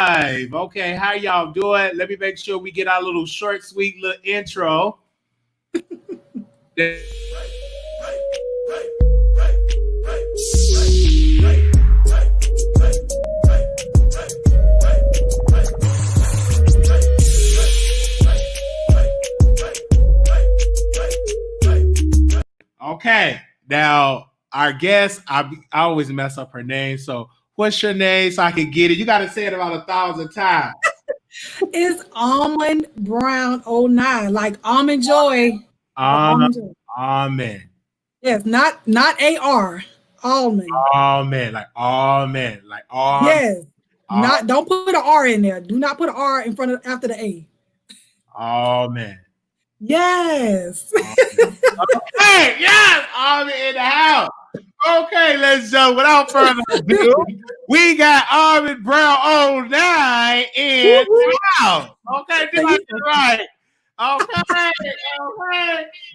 Bloveslife. Okay, how y'all doing? Let me make sure we get our little short, sweet little intro. Okay, now our guest, I always mess up her name, so what's your name so I can get it? You got to say it about 1,000 times. It's AlmondBrown09, like Almond Joy. Amen. Yes, not AR. Almond. Amen. Like amen. Like amen. Yes. Don't put an R in there. Do not put an R in front of after the A. Amen. Yes. Okay, yes, Amen in the house. Okay, let's jump. Without further ado, we got AlmondBrown09 in the house. Okay, do I get it right? Okay.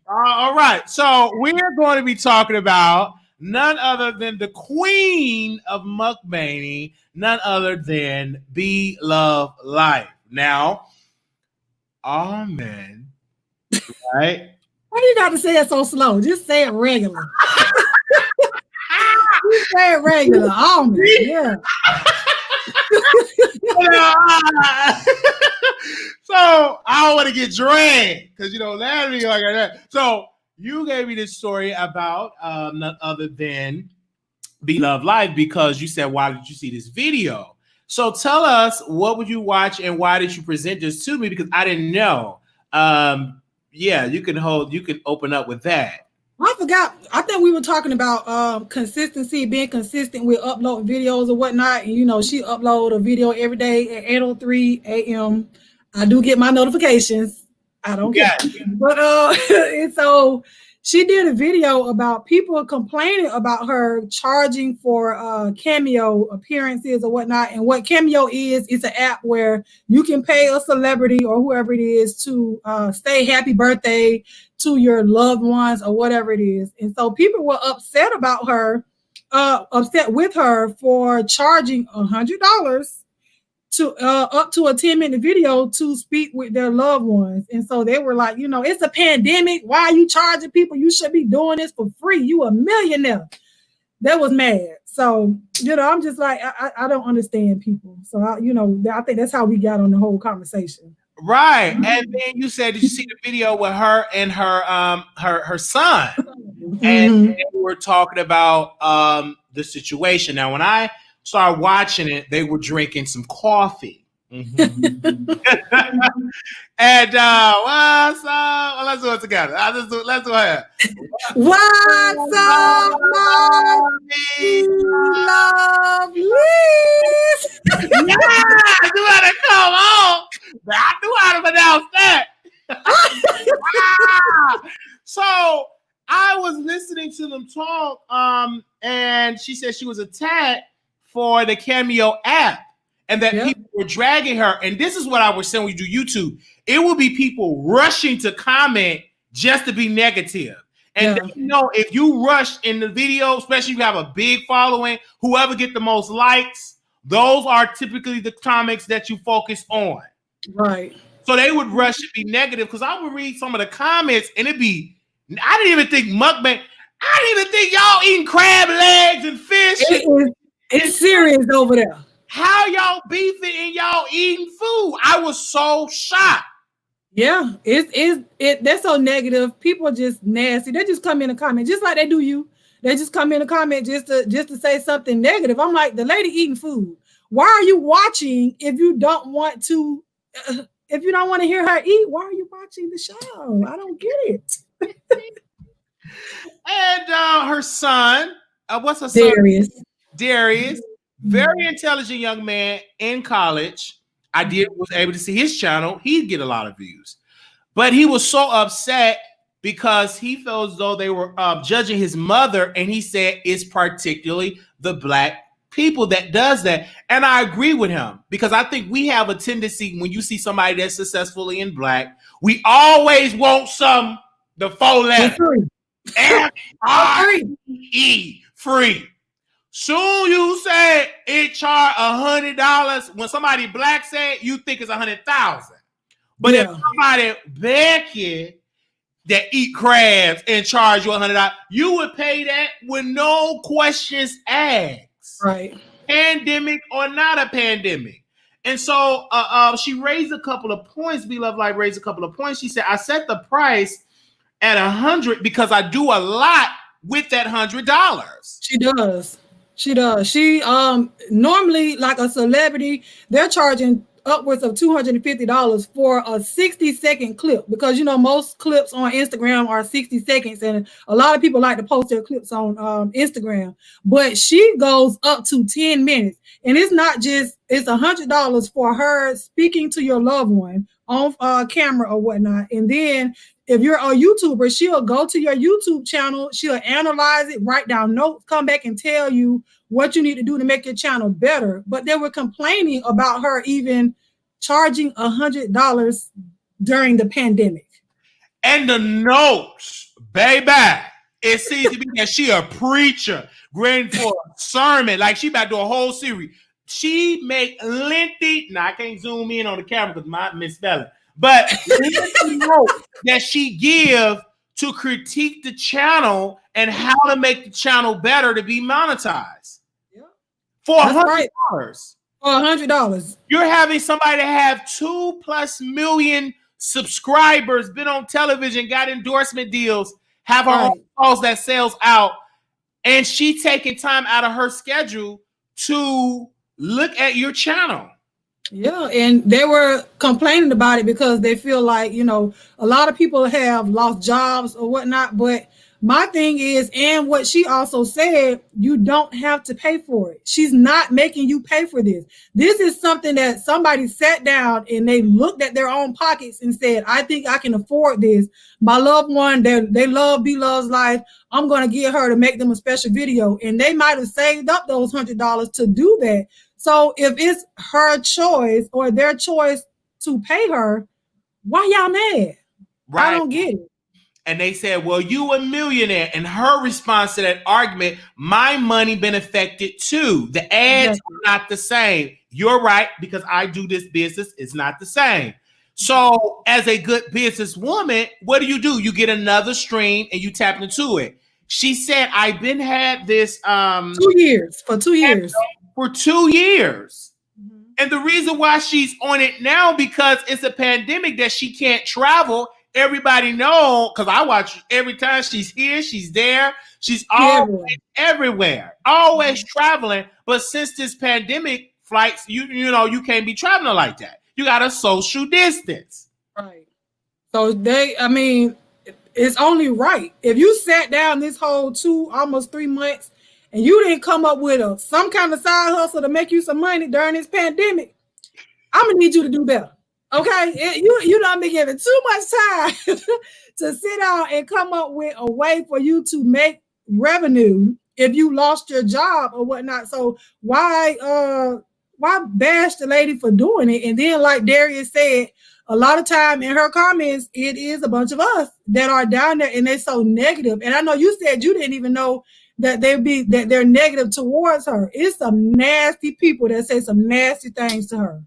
All right. So we're going to be talking about none other than the queen of mukbanging, none other than Bloveslife. Now, Almond, right? Why do you got to say it so slow? Just say it regular. Just say it regular. Almond, yeah. So I don't want to get dragged because last week like that. So you gave me this story about none other than Bloveslife because you said, why did you see this video? So tell us, what would you watch and why did you present this to me? Because I didn't know. Yeah, you can open up with that. I forgot. I think we were talking about consistency, being consistent with uploading videos or whatnot. And she upload a video every day at 8:03 a.m. I do get my notifications. I don't get it. But and so she did a video about people complaining about her charging for cameo appearances or whatnot. And what Cameo is, it's an app where you can pay a celebrity or whoever it is to say happy birthday to your loved ones or whatever it is. And so people were upset about her, upset with her for charging $100 to up to a 10-minute video to speak with their loved ones. And so they were like, it's a pandemic. Why are you charging people? You should be doing this for free. You a millionaire. That was mad. So, I'm just like, I don't understand people. So, I think that's how we got on the whole conversation. Right. And then you said, did you see the video with her and her son? And they were talking about the situation. Now, when I started watching it, they were drinking some coffee. And what's up? Let's do it together. Let's do it. What's up, Bloveslife? Yeah, you better come on. I knew how to pronounce that. So I was listening to them talk, and she said she was attacked for the Cameo app and that people were dragging her. And this is what I was saying when you do YouTube. It will be people rushing to comment just to be negative. And if you rush in the video, especially if you have a big following, whoever get the most likes, those are typically the comics that you focus on. Right. So they would rush to be negative because I would read some of the comments and it'd be, I didn't even think mukbang. I didn't even think y'all eating crab legs and fish. It's serious over there. How y'all beefing and y'all eating food? I was so shocked. Yeah, they're so negative. People are just nasty. They just come in and comment just like they do you. They just come in and comment just to say something negative. I'm like, the lady eating food. Why are you watching if you don't want to? If you don't want to hear her eat, why are you watching the show? I don't get it. And her son, what's her son? Darius, very intelligent young man in college. I was able to see his channel. He'd get a lot of views, but he was so upset because he felt as though they were judging his mother, and he said it's particularly the Black people that does that. And I agree with him because I think we have a tendency when you see somebody that's successfully in Black, we always want the 4 letters. F-R-E, free. Soon you say it charge $100. When somebody black say it, you think it's 100,000. But if somebody Becky that eat crabs and charge you $100, you would pay that with no questions asked. Right. Pandemic or not a pandemic. And so she raised a couple of points. Bloveslife raised a couple of points. She said, I set the price at $100 because I do a lot with that $100. She does. She does. She normally, like a celebrity, they're charging upwards of $250 for a 60-second clip, because you know most clips on Instagram are 60 seconds, and a lot of people like to post their clips on Instagram. But she goes up to 10 minutes, and it's not just, it's $100 for her speaking to your loved one on camera or whatnot. And then if you're a YouTuber, she'll go to your YouTube channel, she'll analyze it, write down notes, come back and tell you what you need to do to make your channel better. But they were complaining about her even charging $100 during the pandemic. And the notes, baby, it seems to be that she a preacher, going for a sermon, like she about to do a whole series. She make lengthy, now I can't zoom in on the camera because my misspelling, but notes that she give to critique the channel and how to make the channel better to be monetized. Yeah. For $100. Right. For $100. You're having somebody that have 2+ million subscribers, been on television, got endorsement deals, have her own calls that sells out, and she taking time out of her schedule to look at your channel. Yeah, and they were complaining about it because they feel like, you know, a lot of people have lost jobs or whatnot. But my thing is, and what she also said, you don't have to pay for it. She's not making you pay for this. This is something that somebody sat down and they looked at their own pockets and said, I think I can afford this. My loved one, they love Bloveslife. I'm going to get her to make them a special video. And they might have saved up those $100 to do that. So if it's her choice or their choice to pay her, why y'all mad? Right. I don't get it. And they said, well, you a millionaire. And her response to that argument, my money been affected too. The ads are not the same. You're right, because I do this business. It's not the same. So as a good businesswoman, what do? You get another stream and you tap into it. She said, I've been had this 2 years. For 2 years. For 2 years. Mm-hmm. And the reason why she's on it now, because it's a pandemic that she can't travel. Everybody know, because I watch every time she's here, she's there. She's always everywhere, always traveling. But since this pandemic, flights, you know, you can't be traveling like that. You got a social distance. Right. So it's only right. If you sat down this whole almost 3 months and you didn't come up with some kind of side hustle to make you some money during this pandemic, I'm going to need you to do better. Okay, you don't be given too much time to sit down and come up with a way for you to make revenue if you lost your job or whatnot. So why bash the lady for doing it? And then, like Darius said, a lot of time in her comments, it is a bunch of us that are down there and they're so negative. And I know you said you didn't even know that they're negative towards her. It's some nasty people that say some nasty things to her.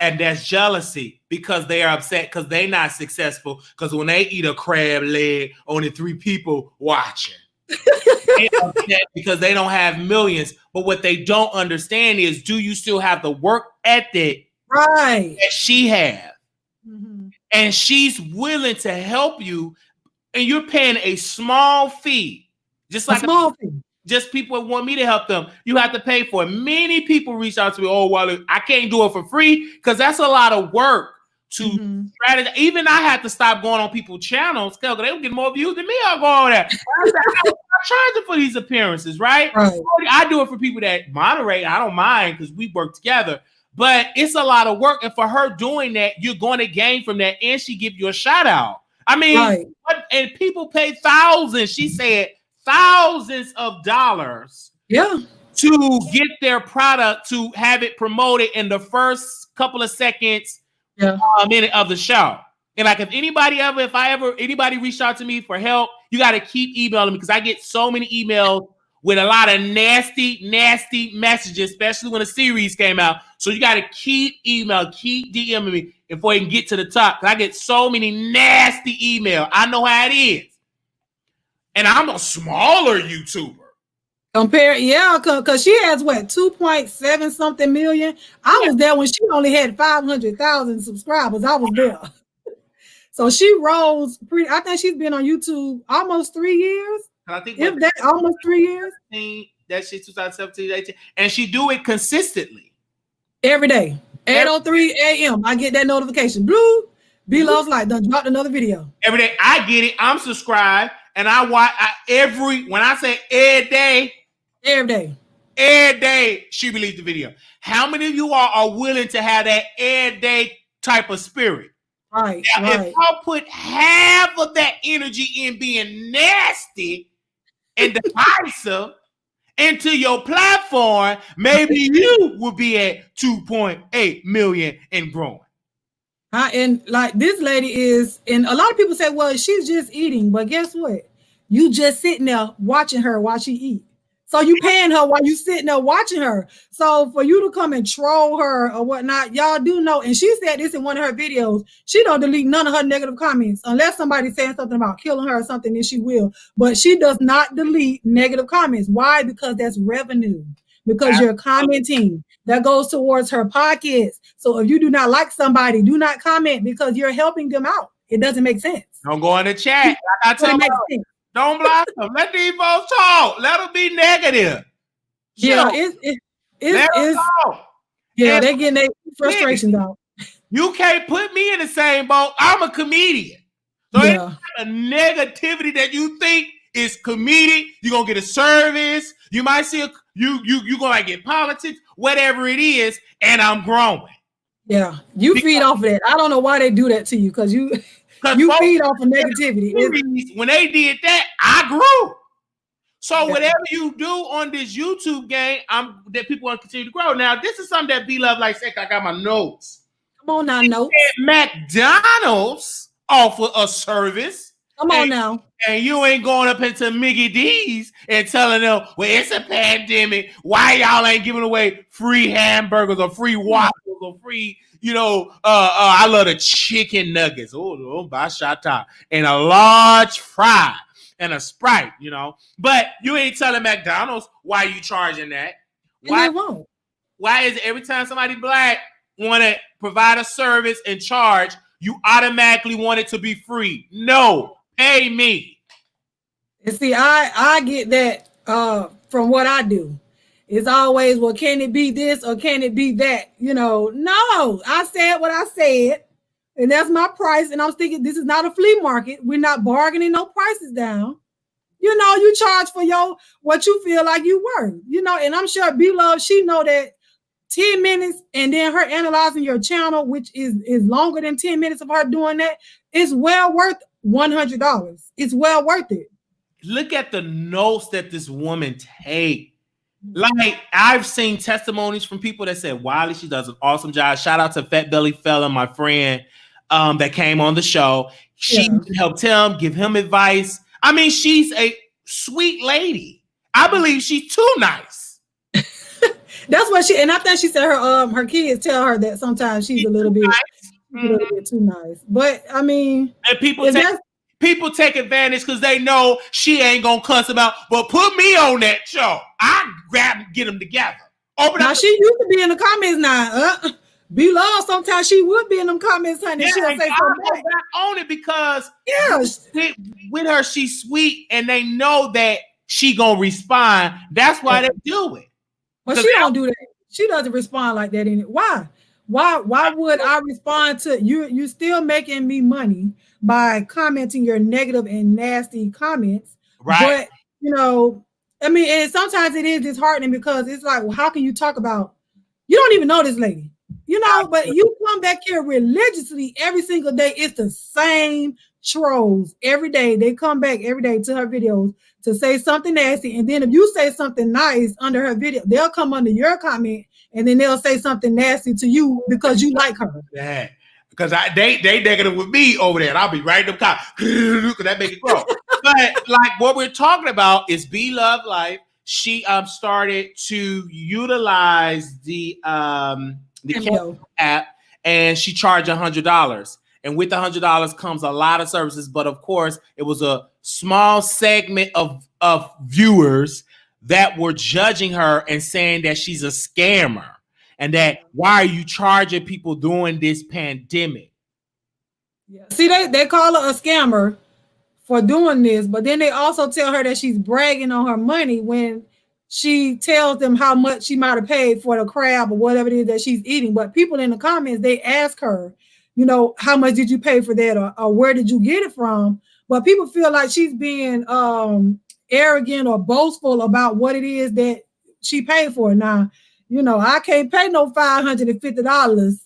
And that's jealousy, because they are upset because they're not successful. Because when they eat a crab leg, only 3 people watching. They're upset because they don't have millions. But what they don't understand is, do you still have the work ethic that she has? Mm-hmm. And she's willing to help you, and you're paying a small fee. Just like a small fee. Just people want me to help them. You have to pay for it. Many people reach out to me. Oh, well, I can't do it for free, because that's a lot of work to strategize. Even I had to stop going on people's channels because they would get more views than me. I'll go on there. I'm charging for these appearances, right? I do it for people that moderate. I don't mind because we work together. But it's a lot of work. And for her doing that, you're going to gain from that. And she give you a shout out. I mean, and people pay thousands. She said, thousands of dollars to get their product, to have it promoted in the first couple of seconds minute of the show. And like, if anybody reached out to me for help, you got to keep emailing me, because I get so many emails with a lot of nasty messages, especially when a series came out. So you got to keep DMing me before you can get to the top. Because I get so many nasty emails. I know how it is. And I'm a smaller YouTuber. Because she has 2.7 something million. I was there when she only had 500,000 subscribers. I was there. So she rose pretty. I think she's been on YouTube almost 3 years. I think almost 3 years. That shit 2017, 18. And she do it consistently. Every day. 8:03 a.m. I get that notification. Blue, Bloveslife done dropped another video. Every day. I get it. I'm subscribed. And I watch when I say every day, she released the video. How many of you are willing to have that every day type of spirit? Right. Now, if I'll put half of that energy in being nasty and divisive into your platform, maybe you will be at 2.8 million and growing. And like this lady is, and a lot of people say, well, she's just eating, but guess what? You just sitting there watching her while she eat. So you paying her while you sitting there watching her. So for you to come and troll her or whatnot, y'all do know. And she said this in one of her videos. She don't delete none of her negative comments unless somebody's saying something about killing her or something. Then she will. But she does not delete negative comments. Why? Because that's revenue. Because you're commenting. That goes towards her pockets. So if you do not like somebody, do not comment because you're helping them out. It doesn't make sense. Don't go in the chat. I tell you. Don't block them. Let these folks talk. Let them be negative. Yeah, it's yeah, they're getting their frustrations out. You can't put me in the same boat. I'm a comedian. So any kind of negativity that you think is comedic, you're gonna get a service. You might see you gonna get politics, whatever it is, and I'm growing. Yeah, you feed off of that. I don't know why they do that to you because you feed off of negativity. When they did that, I grew. So whatever you do on this YouTube game, that people want to continue to grow. Now, this is something that Bloveslife said. I got my notes. Come on now, notes. McDonald's offer a service. Come on now. And you ain't going up into Mickey D's and telling them, well, it's a pandemic. Why y'all ain't giving away free hamburgers or free waffles or free, I love the chicken nuggets. Oh, by Shata. And a large fry and a Sprite, But you ain't telling McDonald's why you charging that. Why won't? Why is it every time somebody black want to provide a service and charge, you automatically want it to be free? No. Pay me. And see, I get that from what I do. It's always, well, can it be this or can it be that? No, I said what I said, and that's my price. And I'm thinking this is not a flea market. We're not bargaining no prices down. You charge for what you feel like you worth. And I'm sure B-Love, she know that 10 minutes and then her analyzing your channel, which is longer than 10 minutes of her doing that, is well worth $100. It's well worth it. Look at the notes that this woman takes. Like, I've seen testimonies from people that said, Wiley, she does an awesome job. Shout out to Fat Belly Fella, my friend that came on the show. She helped him, give him advice. I mean, she's a sweet lady. I believe she's too nice. That's what and I think she said her kids tell her that sometimes she's a little bit too nice. But I mean, and people take advantage because they know she ain't gonna cuss about. But put me on that show. I get them together. Now she used to be in the comments now. B-Love, sometimes she would be in them comments, honey. She'll say something on it because with her, she's sweet, and they know that she gonna respond. That's why they do it. But she don't do that. She doesn't respond like that. Why? Why would I respond to you? You still making me money by commenting your negative and nasty comments, right? But I mean, and sometimes it is disheartening because it's like, well, how can you talk about? You don't even know this lady, But you come back here religiously every single day. It's the same trolls every day. They come back every day to her videos to say something nasty, and then if you say something nice under her video, they'll come under your comment and then they'll say something nasty to you because you like her. Yeah, because they negative with me over there, and I'll be right in the comments because that make it grow. But like what we're talking about is Bloveslife. she started to utilize the Cameo app, and she charged $100. And with the $100 comes a lot of services, but of course, it was a small segment of viewers that were judging her and saying that she's a scammer, and that why are you charging people during this pandemic? Yeah. See, they call her a scammer for doing this, but then they also tell her that she's bragging on her money when she tells them how much she might have paid for the crab or whatever it is that she's eating. But people in the comments, they ask her, you know, how much did you pay for that, or where did you get it from? But people feel like she's being arrogant or boastful about what it is that she paid for. Now, you know, I can't pay no $550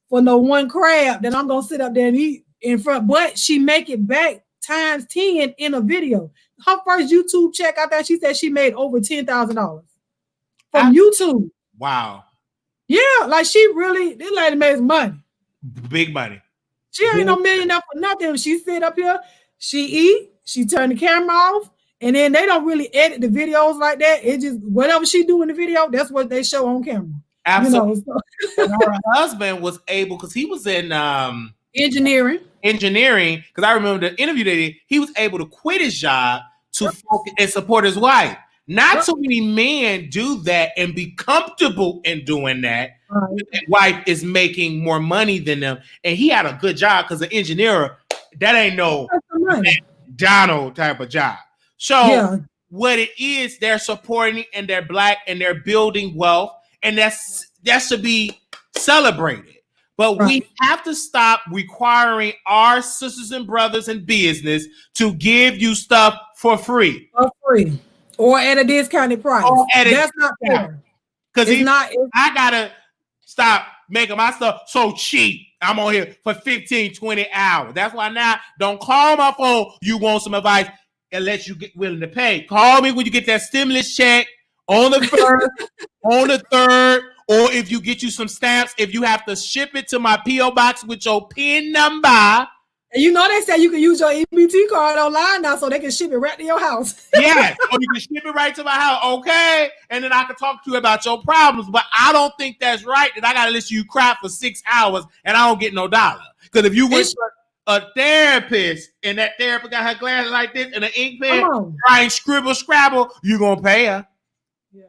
for no one crab that I'm gonna sit up there and eat in front. But she make it back times 10 in a video. Her first YouTube check, I think she said she made over $10,000 from YouTube. Wow. Yeah, like she really, this lady makes money. Big money. She ain't no millionaire for nothing. She sit up here, she eat, she turn the camera off, and then they don't really edit the videos like that. It just whatever she do in the video, that's what they show on camera. Absolutely. You know, her husband was able, because he was in engineering, because I remember the interview that he was able to quit his job to focus and support his wife. Not so many men do that and be comfortable in doing that. Right. His wife is making more money than them, and he had a good job because the engineer, that ain't no Donald type of job. So what it is, they're supporting and they're black and they're building wealth, and that's to be celebrated. But we have to stop requiring our sisters and brothers in business to give you stuff for free. For free. Or at a discounted price. That's not fair. Because I gotta stop making my stuff so cheap. I'm on here for 15, 20 hours. That's why now don't call my phone. You want some advice unless you get willing to pay. Call me when you get that stimulus check on the first, on the third, or if you get you some stamps, if you have to ship it to my P.O. box with your PIN number. And you know they say you can use your EBT card online now so they can ship it right to your house. Yes, or you can ship it right to my house, okay? And then I can talk to you about your problems. But I don't think that's right that I got to listen to you cry for 6 hours and I don't get no dollar. Because if you went to a therapist and that therapist got her glasses like this and an ink pen, trying scribble scrabble, you're going to pay her. Yeah.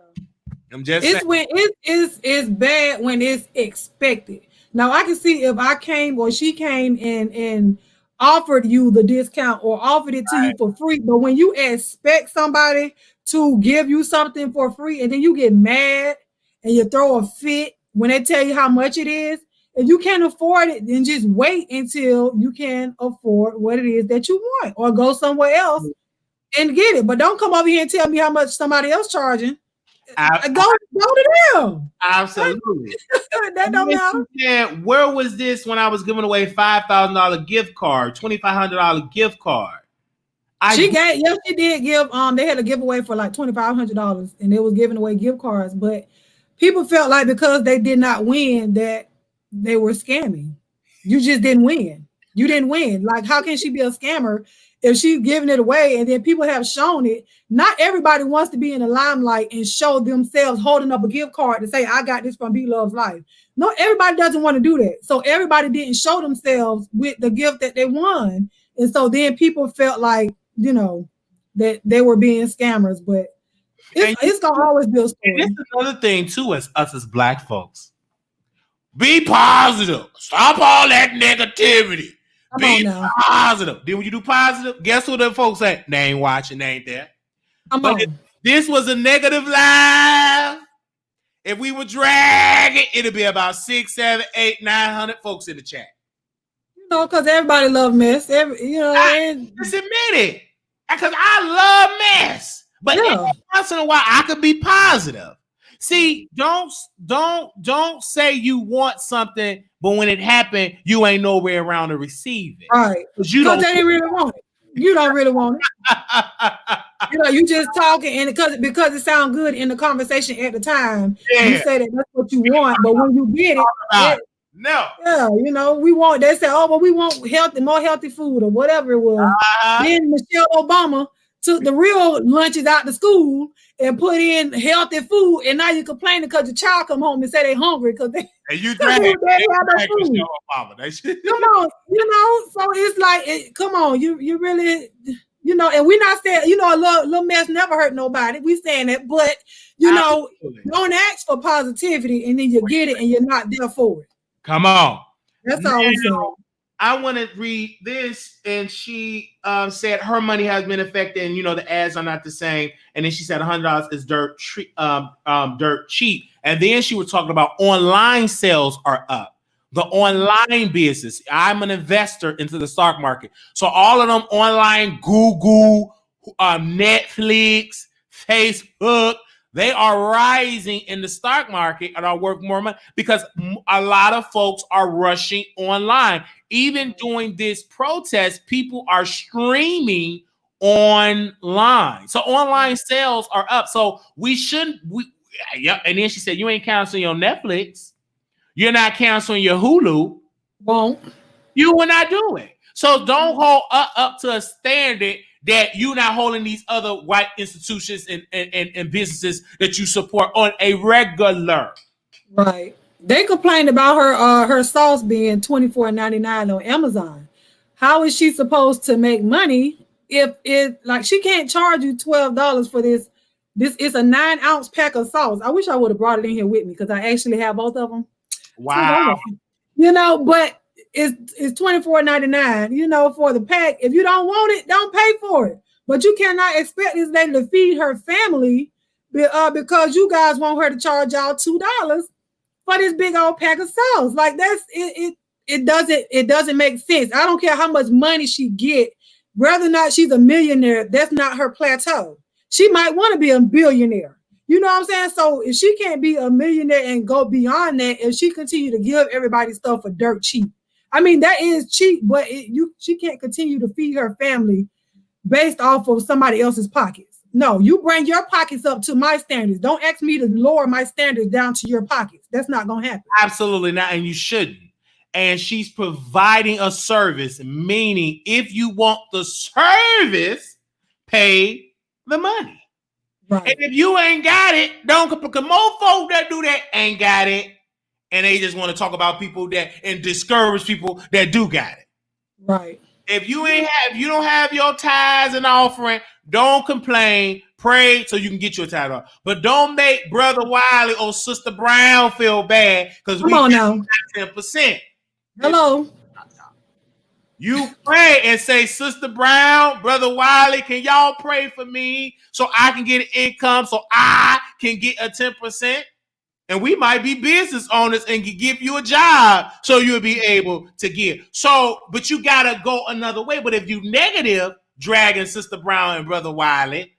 I'm just saying. When it's bad when it's expected. Now I can see if I came or she came and offered you the discount or offered it to you for free, but when you expect somebody to give you something for free and then you get mad and you throw a fit when they tell you how much it is, if you can't afford it, then just wait until you can afford what it is that you want, or go somewhere else and get it. But don't come over here and tell me how much somebody else charging. Go to them. Absolutely. That don't matter. Yeah, where was this when I was giving away $5,000 gift card, $2,500 gift card? She did give. They had a giveaway for like $2,500, and they was giving away gift cards. But people felt like because they did not win that they were scamming. You just didn't win. You didn't win. Like, how can she be a scammer if she's giving it away and then people have shown it? Not everybody wants to be in the limelight and show themselves holding up a gift card to say, I got this from Bloveslife. No, everybody doesn't want to do that. So everybody didn't show themselves with the gift that they won. And so then people felt like, you know, that they were being scammers. But it's going to always be a story. And this is another thing, too, as us as black folks. Be positive. Stop all that negativity. Be positive. Then when you do positive, guess what the folks say? They ain't watching, they ain't there. But if this was a negative live, if we were dragging, it'd be about 6, 7, 8, 900 folks in the chat. You know, because everybody love mess. Just admit it. Because I love mess. But once in a while, I could be positive. See, don't say you want something, but when it happened, you ain't nowhere around to receive it. Right. Because they didn't really want it. You don't really want it. You know, you just talking, and because it sounds good in the conversation at the time, you say that that's what you want, but when you get it, you know, they say, oh, well, we want more healthy food or whatever it was. Then Michelle Obama took the real lunches out to school and put in healthy food, and now you complaining because your child come home and say they hungry because they and you drag food. mama. Come on, so it's like, come on, you really, and we're not saying, a little mess never hurt nobody. We saying that, but don't ask for positivity and then you get it and you're not there for it. Come on. That's all I'm saying. I want to read this, and she said her money has been affected, and the ads are not the same. And then she said $100 is dirt cheap. And then she was talking about online sales are up. The online business. I'm an investor into the stock market, so all of them online, Google, Netflix, Facebook. They are rising in the stock market and are worth more money because a lot of folks are rushing online. Even during this protest, people are streaming online. So online sales are up. So and then she said, you ain't canceling your Netflix. You're not canceling your Hulu. Won't. You will not do it. So don't hold up to a standard that you're not holding these other white institutions and businesses that you support on a regular. Right. They complained about her sauce being $24.99 on Amazon. How is she supposed to make money if she can't charge you $12 for this? This is a 9-ounce pack of sauce. I wish I would have brought it in here with me because I actually have both of them. Wow. But it's $24.99, for the pack. If you don't want it, don't pay for it. But you cannot expect this lady to feed her family because you guys want her to charge y'all $2 for this big old pack of sauce. Like that's it. It doesn't make sense. I don't care how much money she get, whether or not she's a millionaire. That's not her plateau. She might want to be a billionaire. You know what I'm saying? So if she can't be a millionaire and go beyond that, if she continue to give everybody stuff for dirt cheap, I mean, that is cheap, but she can't continue to feed her family based off of somebody else's pockets. No, you bring your pockets up to my standards. Don't ask me to lower my standards down to your pockets. That's not going to happen. Absolutely not, and you shouldn't. And she's providing a service, meaning if you want the service, pay the money. Right. And if you ain't got it, don't, because more folks that do that ain't got it. And they just want to talk about people and discourage people that do got it. Right. If you don't have your tithes and offering, don't complain. Pray so you can get your tithe off. But don't make Brother Wiley or Sister Brown feel bad because we got 10%. Hello. You pray and say, Sister Brown, Brother Wiley, can y'all pray for me so I can get an income so I can get a 10%? And we might be business owners and give you a job so you'll be able to give. So, but you got to go another way. But if you negative, dragging Sister Brown and Brother Wiley,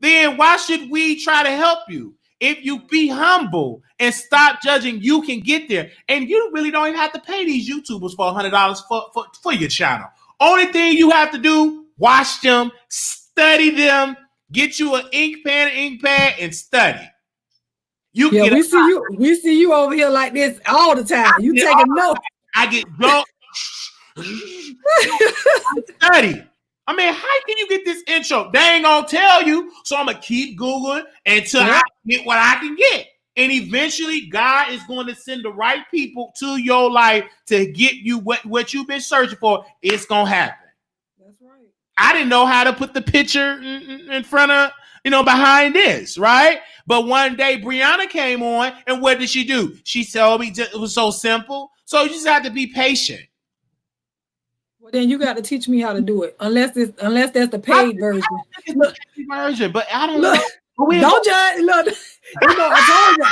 then why should we try to help you? If you be humble and stop judging, you can get there. And you really don't even have to pay these YouTubers for $100 for your channel. Only thing you have to do, watch them, study them, get you an ink pad, and study. We see you over here like this all the time. You taking notes. I get drunk. Study. I mean, how can you get this intro? They ain't gonna tell you, so I'm gonna keep Googling until I get what I can get. And eventually, God is going to send the right people to your life to get you what you've been searching for. It's gonna happen. That's right. I didn't know how to put the picture in front of, behind this, right? But one day Brianna came on, and what did she do? She told me it was so simple. So you just have to be patient. Well, then you got to teach me how to do it, unless that's the paid version. But I don't know. Don't judge. Look, I told you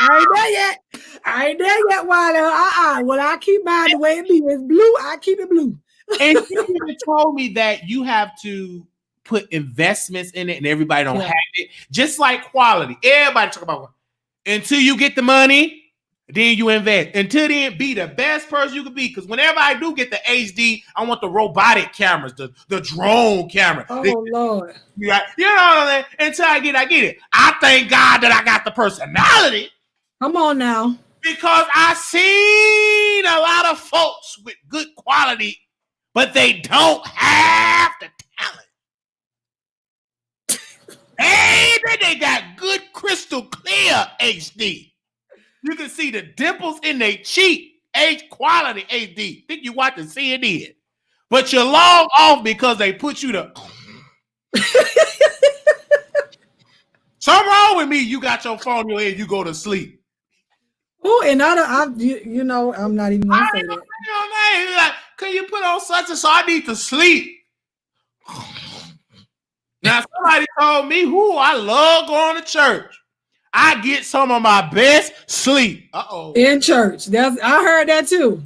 I ain't there yet. Wiley. Well, I keep mine the way it be. It's blue. I keep it blue. And you told me that you have to put investments in it, and everybody don't have it. Just like quality, everybody talk about until you get the money. Then you invest. Until then, be the best person you can be. Because whenever I do get the HD, I want the robotic cameras, the drone camera. Oh, Lord. You know what I mean? Until I get it. I thank God that I got the personality. Come on now. Because I seen a lot of folks with good quality, but they don't have the talent. Baby, they got good crystal clear HD. You can see the dimples in their cheek. Quality HD. Think you watching CNN. But you log off because they put you to... Something wrong with me. You got your phone in your head, you go to sleep. Oh, and I'm not even gonna say that. Like, can you put on such and so? I need to sleep. Now, somebody told me, I love going to church. I get some of my best sleep. In church. I heard that too.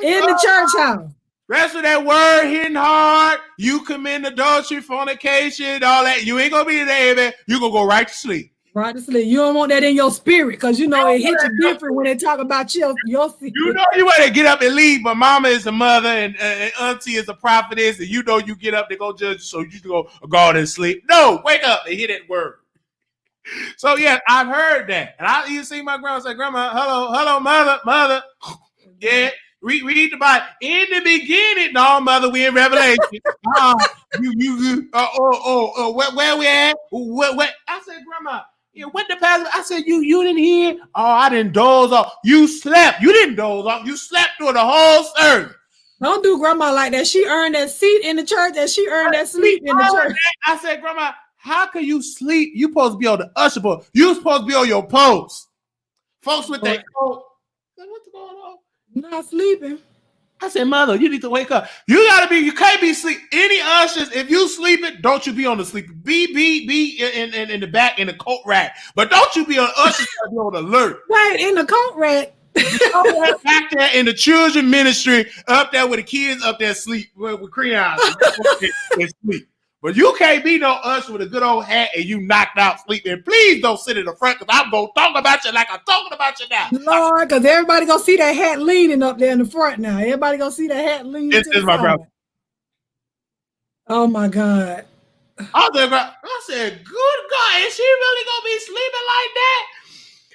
In the church house. Rest of that word hitting hard. You commit adultery, fornication, all that. You ain't gonna be there, baby. You gonna go right to sleep. Right to sleep. You don't want that in your spirit because you know it hits you different when they talk about your spirit. You know you want to get up and leave, but mama is a mother and auntie is a prophetess, and you know you get up to go judge, so you go out and sleep. No, wake up and hear that word. So yeah, I've heard that, and I even see my grandma say, "Grandma, hello, mother, yeah." Read the Bible. In the beginning, no, mother, we in Revelation. Where we at? What? I said, Grandma, what the pastor? I said, you didn't hear? Oh, I didn't doze off. You slept. You didn't doze off. You slept through the whole service. Don't do Grandma like that. She earned that seat in the church, and she earned that sleep in the church. I said, Grandma, how can you sleep? You supposed to be on the usher board. You supposed to be on your post. Folks with that coat. What's going on? Not sleeping. I said, Mother, you need to wake up. You can't be sleep. Any ushers, if you sleeping, don't you be on the sleep. Be in the back in the coat rack. But don't you be on ushers to be on alert. Wait, in the coat rack. Back there in the children ministry, up there with the kids up there sleep with crayons and sleep. But you can't be no usher with a good old hat and you knocked out sleeping. Please don't sit in the front because I'm going to talk about you like I'm talking about you now. Lord, because everybody going to see that hat leaning up there in the front now. Everybody going to see that hat leaning. This is my brother. Oh, my God. I said, good God, is she really going to be sleeping like that?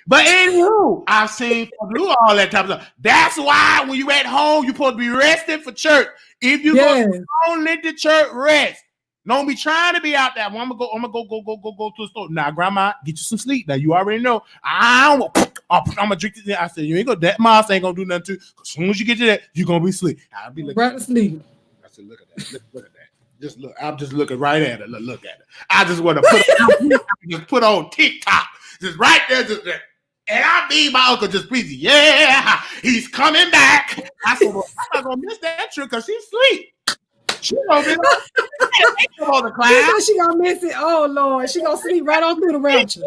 But anywho, I've seen people do all that type of stuff. That's why when you at home, you're supposed to be resting for church. If you go home, let the church rest. Don't be trying to be out there. I'm gonna go to the store. Now, Grandma, get you some sleep. Now you already know. I'm gonna drink this. I said, you ain't gonna that mouse ain't gonna do nothing to you. As soon as you get to that, you're gonna be asleep. I'll be looking right to sleep. I said, look at that. Look at that. Just look. I'm just looking right at it. Look at it. I just want to put on TikTok. Just right there, just there. And I mean my uncle just breathing. Yeah, he's coming back. I said, well, I'm not gonna miss that trick because she's asleep. She gonna miss on the class. She gonna miss it. Oh Lord, she gonna sleep right on through the rapture.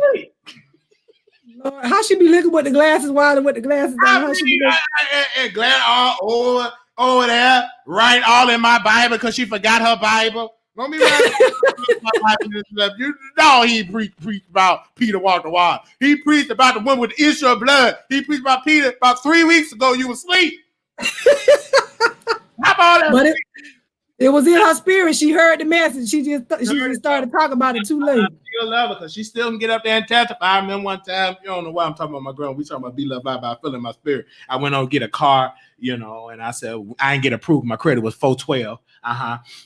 Lord, how she be looking with the glasses wide with the glasses down? How she be looking? Glad all over there, right all in my Bible because she forgot her Bible. Don't be right. You know he preached about Peter walked the water. He preached about the one with the issue of blood. He preached about Peter about 3 weeks ago. You were asleep. How about that? It was in her spirit. She heard the message. She just started talking about it too late. I still love her because she still can get up there and testify. I remember one time, you don't know why I'm talking about my girl. We talking about be loved by, but I feel in my spirit. I went on to get a car, and I said, I ain't get approved. My credit was 412.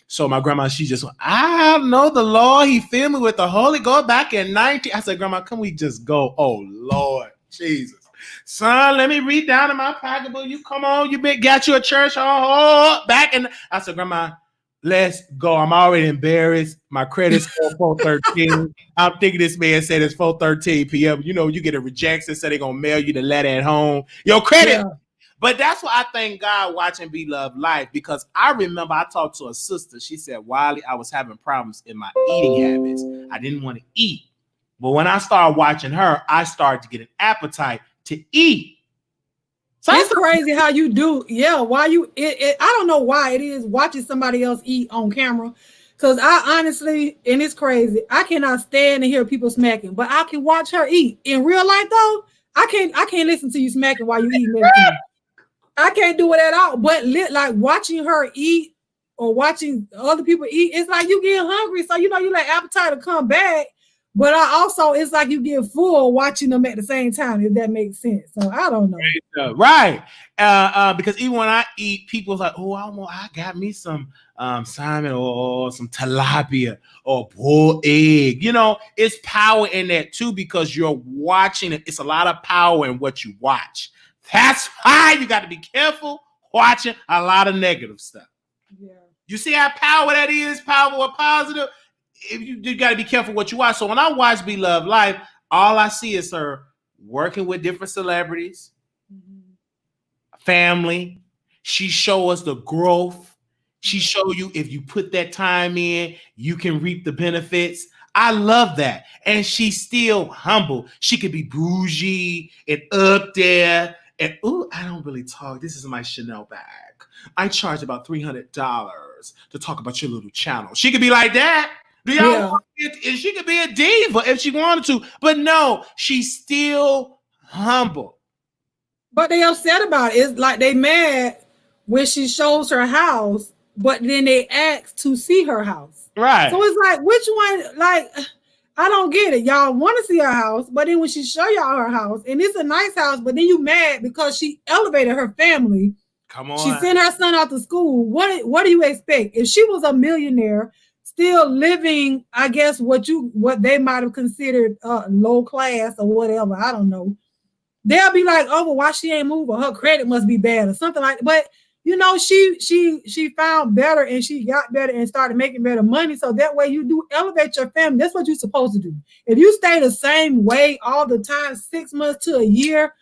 So my grandma, she just went, I know the Lord. He filled me with the Holy Ghost back in 19. I said, Grandma, can we just go? Oh, Lord, Jesus. Son, let me read down in my pocketbook. You come on, got you a church back. And I said, Grandma, let's go. I'm already embarrassed. My credit's 413. I'm thinking this man said it's 4:13 p.m. You get a rejection, so they're going to mail you the letter at home. Your credit. Yeah. But that's why I thank God watching Be Love Life, because I remember I talked to a sister. She said, Wiley, I was having problems in my eating habits. I didn't want to eat. But when I started watching her, I started to get an appetite to eat. So it's crazy how you do. Yeah, why you? I don't know why it is watching somebody else eat on camera. Because I honestly, and it's crazy, I cannot stand to hear people smacking, but I can watch her eat. In real life, though, I can't listen to you smacking while you eating. I can't do it at all. But like watching her eat or watching other people eat, it's like you get hungry, so you like appetite to come back. But it's like you get full watching them at the same time, if that makes sense. So I don't know. Right. Because even when I eat, people's like, oh, I got me some salmon or some tilapia or boiled egg. You know, it's power in that too because you're watching it. It's a lot of power in what you watch. That's why you got to be careful watching a lot of negative stuff. Yeah. You see how power that is, power or positive? If you got to be careful what you watch. So when I watch Bloveslife, all I see is her working with different celebrities, family. She show us the growth. She show you if you put that time in, you can reap the benefits. I love that. And she's still humble. She could be bougie and up there. And ooh, I don't really talk. This is my Chanel bag. I charge about $300 to talk about your little channel. She could be like that. Do y'all want it? And she could be a diva if she wanted to. But no, she's still humble. But they upset about it. It's like they mad when she shows her house, but then they ask to see her house. Right. So it's like, which one? Like, I don't get it. Y'all want to see her house, but then when she show y'all her house, and it's a nice house, but then you mad because she elevated her family. Come on. She sent her son out to school. What do you expect? If she was a millionaire, still living, I guess, what they might have considered low class or whatever, I don't know. They'll be like, oh, well, why she ain't moving? Her credit must be bad or something like that. But you know, she found better and she got better and started making better money. So that way you do elevate your family. That's what you're supposed to do. If you stay the same way all the time, 6 months to a year,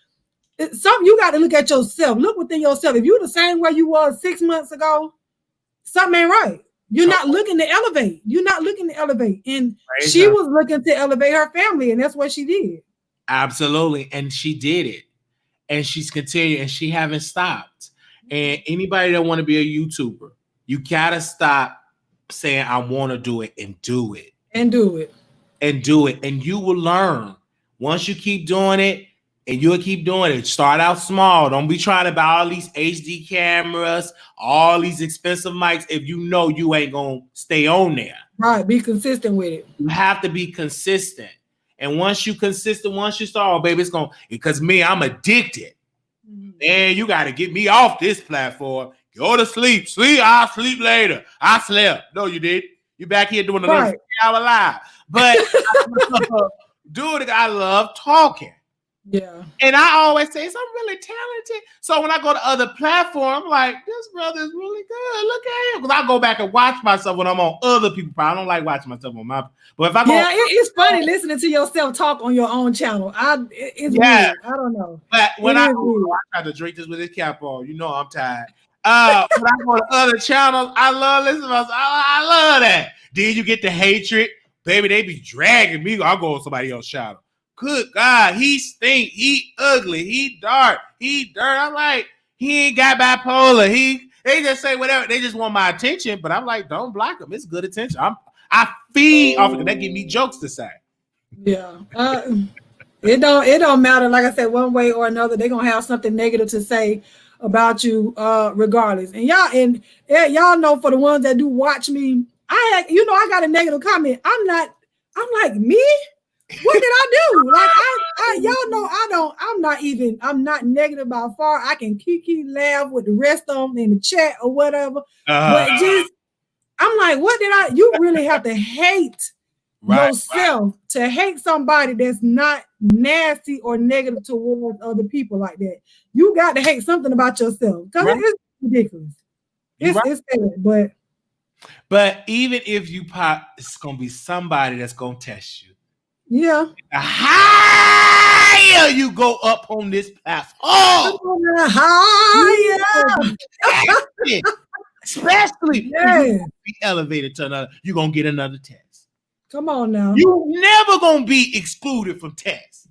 something you got to look at yourself. Look within yourself. If you're the same way you were 6 months ago, something ain't right. You're not looking to elevate. You're not looking to elevate. And she was looking to elevate her family, and that's what she did. Absolutely. And she did it. And she's continuing, and she haven't stopped. And anybody that want to be a YouTuber, you gotta stop saying I want to do it and do it. And do it. And do it. And you will learn. Once you keep doing it, and you'll keep doing it. Start out small. Don't be trying to buy all these HD cameras, all these expensive mics if you know you ain't gonna stay on there. Right. Be consistent with it. You have to be consistent. And once you consistent, once you start, oh, baby, it's going to, because me, I'm addicted. Man, you got to get me off this platform. Go to sleep. I'll sleep later. I slept. No, you did. You back here doing another 3-hour live. But dude, I love talking. Yeah. And I always say, I'm really talented. So when I go to other platforms, I'm like, this brother is really good. Look at him. Because I go back and watch myself when I'm on other people's. I don't like watching myself on my. But if I go, it's funny listening to yourself talk on your own channel. It's weird. I don't know. But when I try to drink this with this cap on, you know I'm tired. When I go to other channels, I love listening to myself. I love that. Then you get the hatred. Baby, they be dragging me. I'll go on somebody else's channel. Good God, he stink, he ugly, he dark, he dirt. I'm like, he ain't got bipolar. They just say whatever. They just want my attention. But I'm like, don't block them. It's good attention. I feed off of it. They give me jokes to say. Yeah. It don't matter. Like I said, one way or another, they're gonna have something negative to say about you, regardless. And y'all know, for the ones that do watch me, I got a negative comment. I'm like, me? What did I do? Like y'all know I'm not negative by far. I can kiki laugh with the rest of them in the chat or whatever. But I'm like, what did you really have to hate yourself to hate somebody that's not nasty or negative towards other people like that. You got to hate something about yourself because it's ridiculous. It's sad, but even if you pop, it's gonna be somebody that's gonna test you. Yeah. The higher you go up on this platform, especially when you be elevated to another, you're gonna get another test. Come on now. You never gonna be excluded from tests.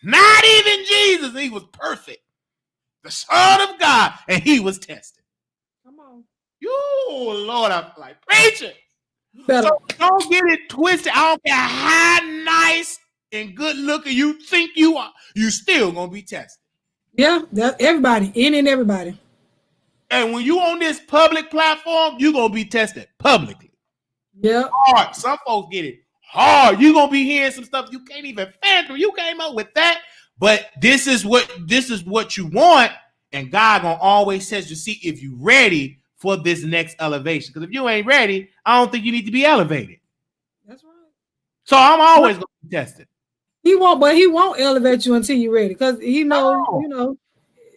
Not even Jesus. He was perfect. The Son of God, and he was tested. Come on. You, Lord, I'm like preaching. So don't get it twisted. I don't care how nice and good looking you think you are. You still gonna be tested. Yeah, that's everybody, any and everybody. And when you on this public platform, you gonna be tested publicly. Yeah. Hard. Some folks get it hard. You gonna be hearing some stuff you can't even fathom. You came up with that, but this is what you want, And God gonna always test you, see if you ready for this next elevation. Because if you ain't ready, I don't think you need to be elevated. That's right. So I'm always gonna be tested. He won't elevate you until you're ready. Because he knows,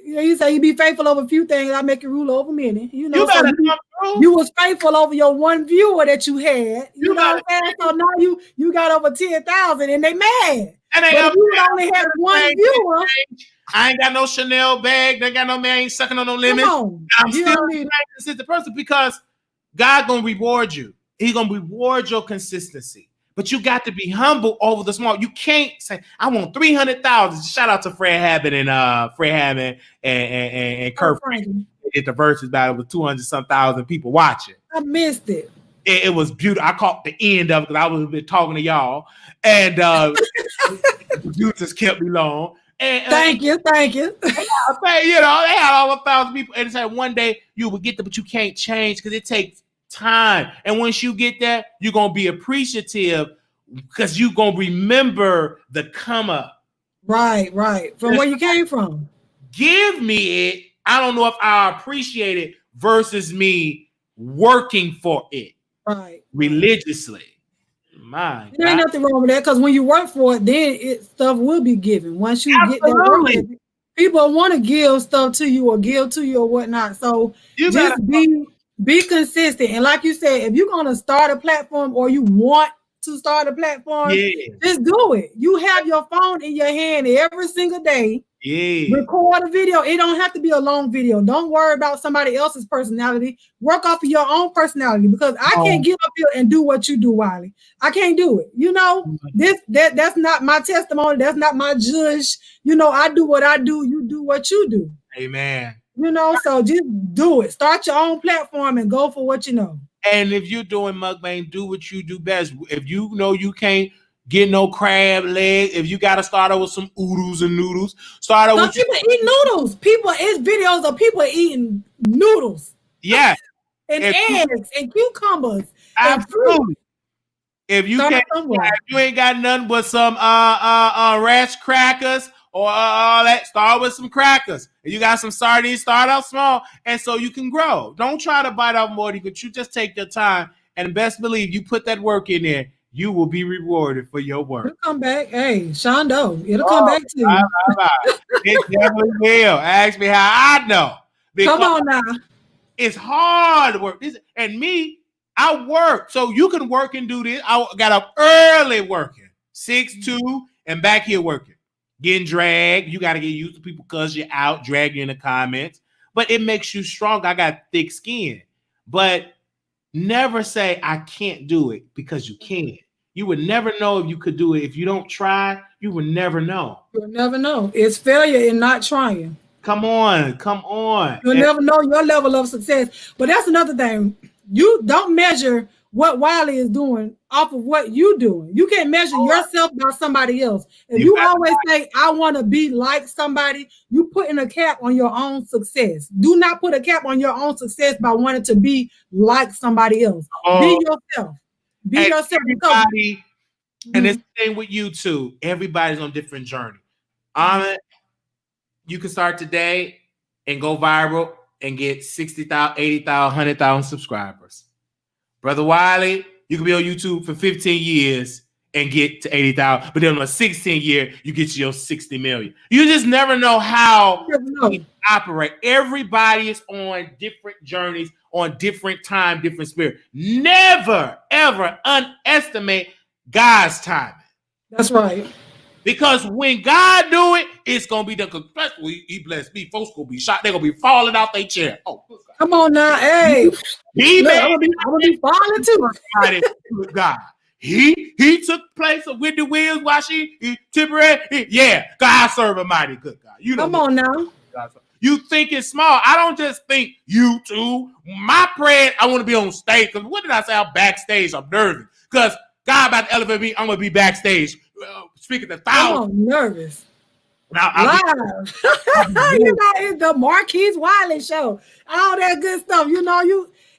he say you be faithful over a few things, I make you rule over many. You better come through. You was faithful over your one viewer that you had. You know what I'm saying? So now you got over 10,000 and they mad. And you only had one viewer. I ain't got no Chanel bag. They got no man ain't sucking on no lemons. I'm still a consistent person because God gonna reward you. He's gonna reward your consistency. But you got to be humble over the small. You can't say, I want 300,000. Shout out to Fred Hammond and Kurt Franklin. At the versus battle with 200-some-thousand people watching. I missed it. It was beautiful. I caught the end of it because I was been talking to y'all. And the producers kept me long. And, thank you. They had all 1,000 people. And it's like one day you will get there, but you can't change because it takes time. And once you get there, you're going to be appreciative because you're going to remember the come up. Right. From where you came from. Give me it. I don't know if I appreciate it versus me working for it. Right. Religiously. My there ain't nothing wrong with that because when you work for it, then stuff will be given. Once you get that work, people want to give stuff to you or whatnot. So just be consistent. And like you said, if you're gonna start a platform or you want to start a platform, just do it. You have your phone in your hand every single day. Record a video. It don't have to be a long video. Don't worry about somebody else's personality. Work off of your own personality because I can't get up here and do what you do, Wiley. I can't do it. That's not my testimony. That's not my judge. I do what I do. You do what you do. Amen. So just do it. Start your own platform and go for what you know. And if you're doing mukbang, do what you do best. If you know you can't get no crab leg, if you got to start out with some oodles and noodles, start out with people eat noodles. It's videos of people eating noodles. Yeah. and eggs and cucumbers. Absolutely. If you ain't got nothing but some ranch crackers or all that, start with some crackers. If you got some sardines, start out small, and so you can grow. Don't try to bite off more than you just take your time, and best believe you put that work in there, you will be rewarded for your work. It'll come back. Hey, Shondo, it'll come back to you. It definitely will. Ask me how I know. Come on now. It's hard work. And me, I work. So you can work and do this. I got up early working. 6'2", and back here working. Getting dragged. You got to get used to people cuss you out, drag you in the comments. But it makes you strong. I got thick skin. But never say I can't do it because you can. You would never know if you could do it. If you don't try, you would never know. You'll never know. It's failure in not trying. Come on. You'll never know your level of success. But that's another thing. You don't measure what Wiley is doing off of what you're doing. You can't measure yourself by somebody else. If you always say, I want to be like somebody, you putting a cap on your own success. Do not put a cap on your own success by wanting to be like somebody else. Be yourself. Be yourself. Everybody, and it's the same with you too. Everybody's on a different journey. You can start today and go viral and get 60,000, 80,000, 100,000 subscribers. Brother Wiley, you can be on YouTube for 15 years and get to 80,000, but then on a 16 year, you get to your 60 million. You just never know how we operate. Everybody is on different journeys, on different time, different spirit. Never, ever underestimate God's timing. That's right. Because when God do it, it's going to be done. Because he blessed me. Folks going to be shot. They're going to be falling out their chair. Oh, come on now. Hey. I'm going to be falling too. God. He took place of Wendy Williams while she temporary. Yeah. God serve a mighty good God. Come on now. You think it's small. I don't just think you two. My prayer, I want to be on stage. Because what did I say? I'm backstage. I'm nervous. Because God about to elevate me. I'm going to be backstage. Speaking to thousands. I'm nervous. Live. It's the Marquise Wiley Show. All that good stuff.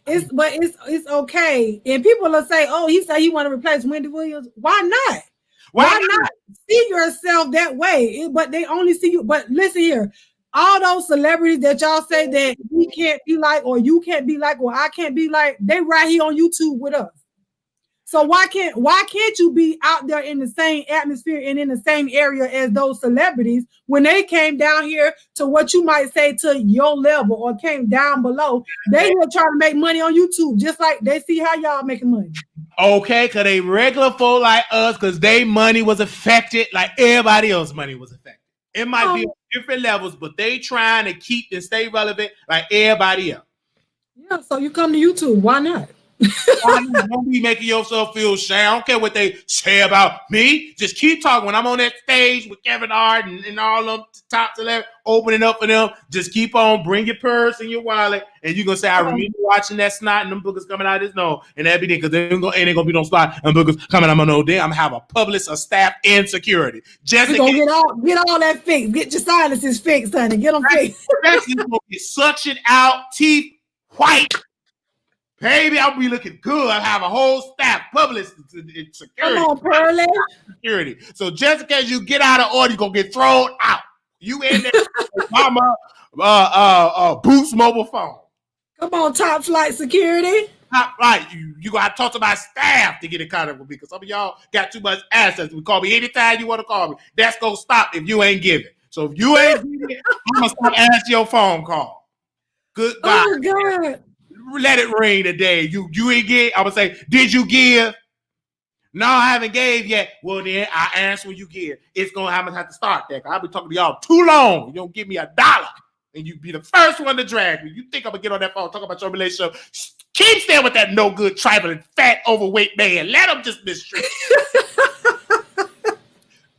It's okay. And people will say, oh, he said he want to replace Wendy Williams. Why not? Why not see yourself that way? But they only see you. But listen here. all those celebrities that y'all say that we can't be like, or you can't be like, or I can't be like, they right here on YouTube with us. So why can't you be out there in the same atmosphere and in the same area as those celebrities when they came down here to what you might say to your level or came down below? They were trying to make money on YouTube, just like they see how y'all making money. Okay, because they regular folk like us, because their money was affected like everybody else's money was affected. It might be on different levels, but they trying to keep and stay relevant like everybody else. Yeah, so you come to YouTube. Why not? Don't be making yourself feel shame. I don't care what they say about me. Just keep talking. When I'm on that stage with Kevin Hart and all them top celebrities opening up for them, just keep on. Bring your purse and your wallet, and you're gonna say, "I remember watching that snot and them boogers coming out of his nose," and that'd be because there ain't gonna be no snot and boogers coming out of my nose. Then I'm gonna have a publicist, a staff, and security. Just get all that fixed. Get your sinuses fixed, honey. Get them fixed. That's gonna get suctioned out, teeth white. Baby, I'll be looking good. I have a whole staff, publicist, and security. Come on, Pearly. Security. So just in case you get out of order, you're going to get thrown out. You in there with mama Boots mobile phone. Come on, top flight security. Top flight. You got to talk to my staff to get in contact with me because some of y'all got too much access. You call me anytime you want to call me. That's going to stop if you ain't giving. So if you ain't giving, I'm going to stop asking your phone call. Good God. Oh, God. Let it ring today. You ain't get. I would say, did you give? No, I haven't gave yet. Well, then I answer when you give. It's gonna have to start that. I'll be talking to y'all too long. You don't give me $1, and you be the first one to drag me. You think I'm gonna get on that phone talk about your relationship? Keep staying with that no good, trifling, fat, overweight man. Let him just mistreat.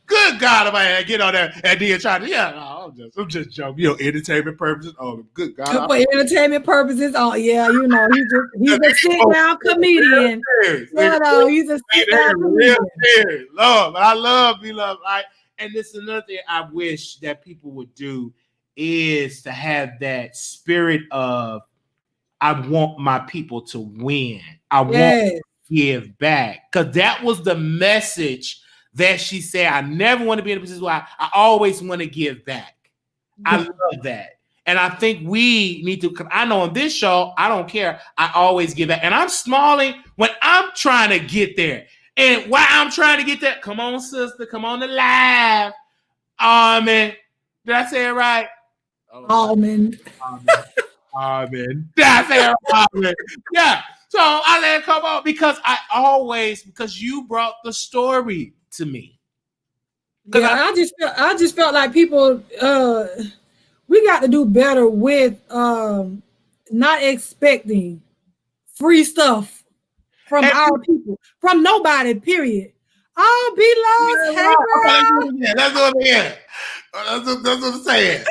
Good God, I'm gonna get on there and then try to. Yeah, no, I'm just joking. You know, entertainment purposes. Oh, good God. For entertainment purposes. Oh, yeah, you know, he's a sit-down comedian. He's a sit-down comedian. Lord, but I love me, love. Right? And this is another thing I wish that people would do is to have that spirit of, I want my people to win. I want to give back. Because that was the message that she said. I never want to be in a position where I always want to give back. I love that. And I think we need to, because I know on this show, I don't care. I always give back. And I'm smiling when I'm trying to get there. And while I'm trying to get there, come on, sister, come on to live. Almond. Did I say it right? Almond. Almond. Did I say it right? Almond. Yeah. So I let it come on because you brought the story to me. Yeah, I just felt like people we got to do better with not expecting free stuff from our people, from nobody, period. Oh, be lost. Hey, that's what I'm saying. That's what I'm saying.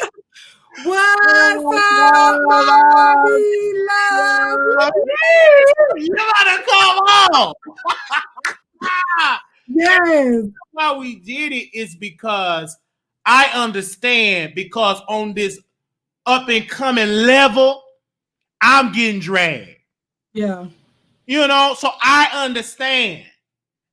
What's up, mommy love? You gotta come on. Yes. Why we did it is because I understand, because on this up and coming level, I'm getting dragged. Yeah. You know, so I understand.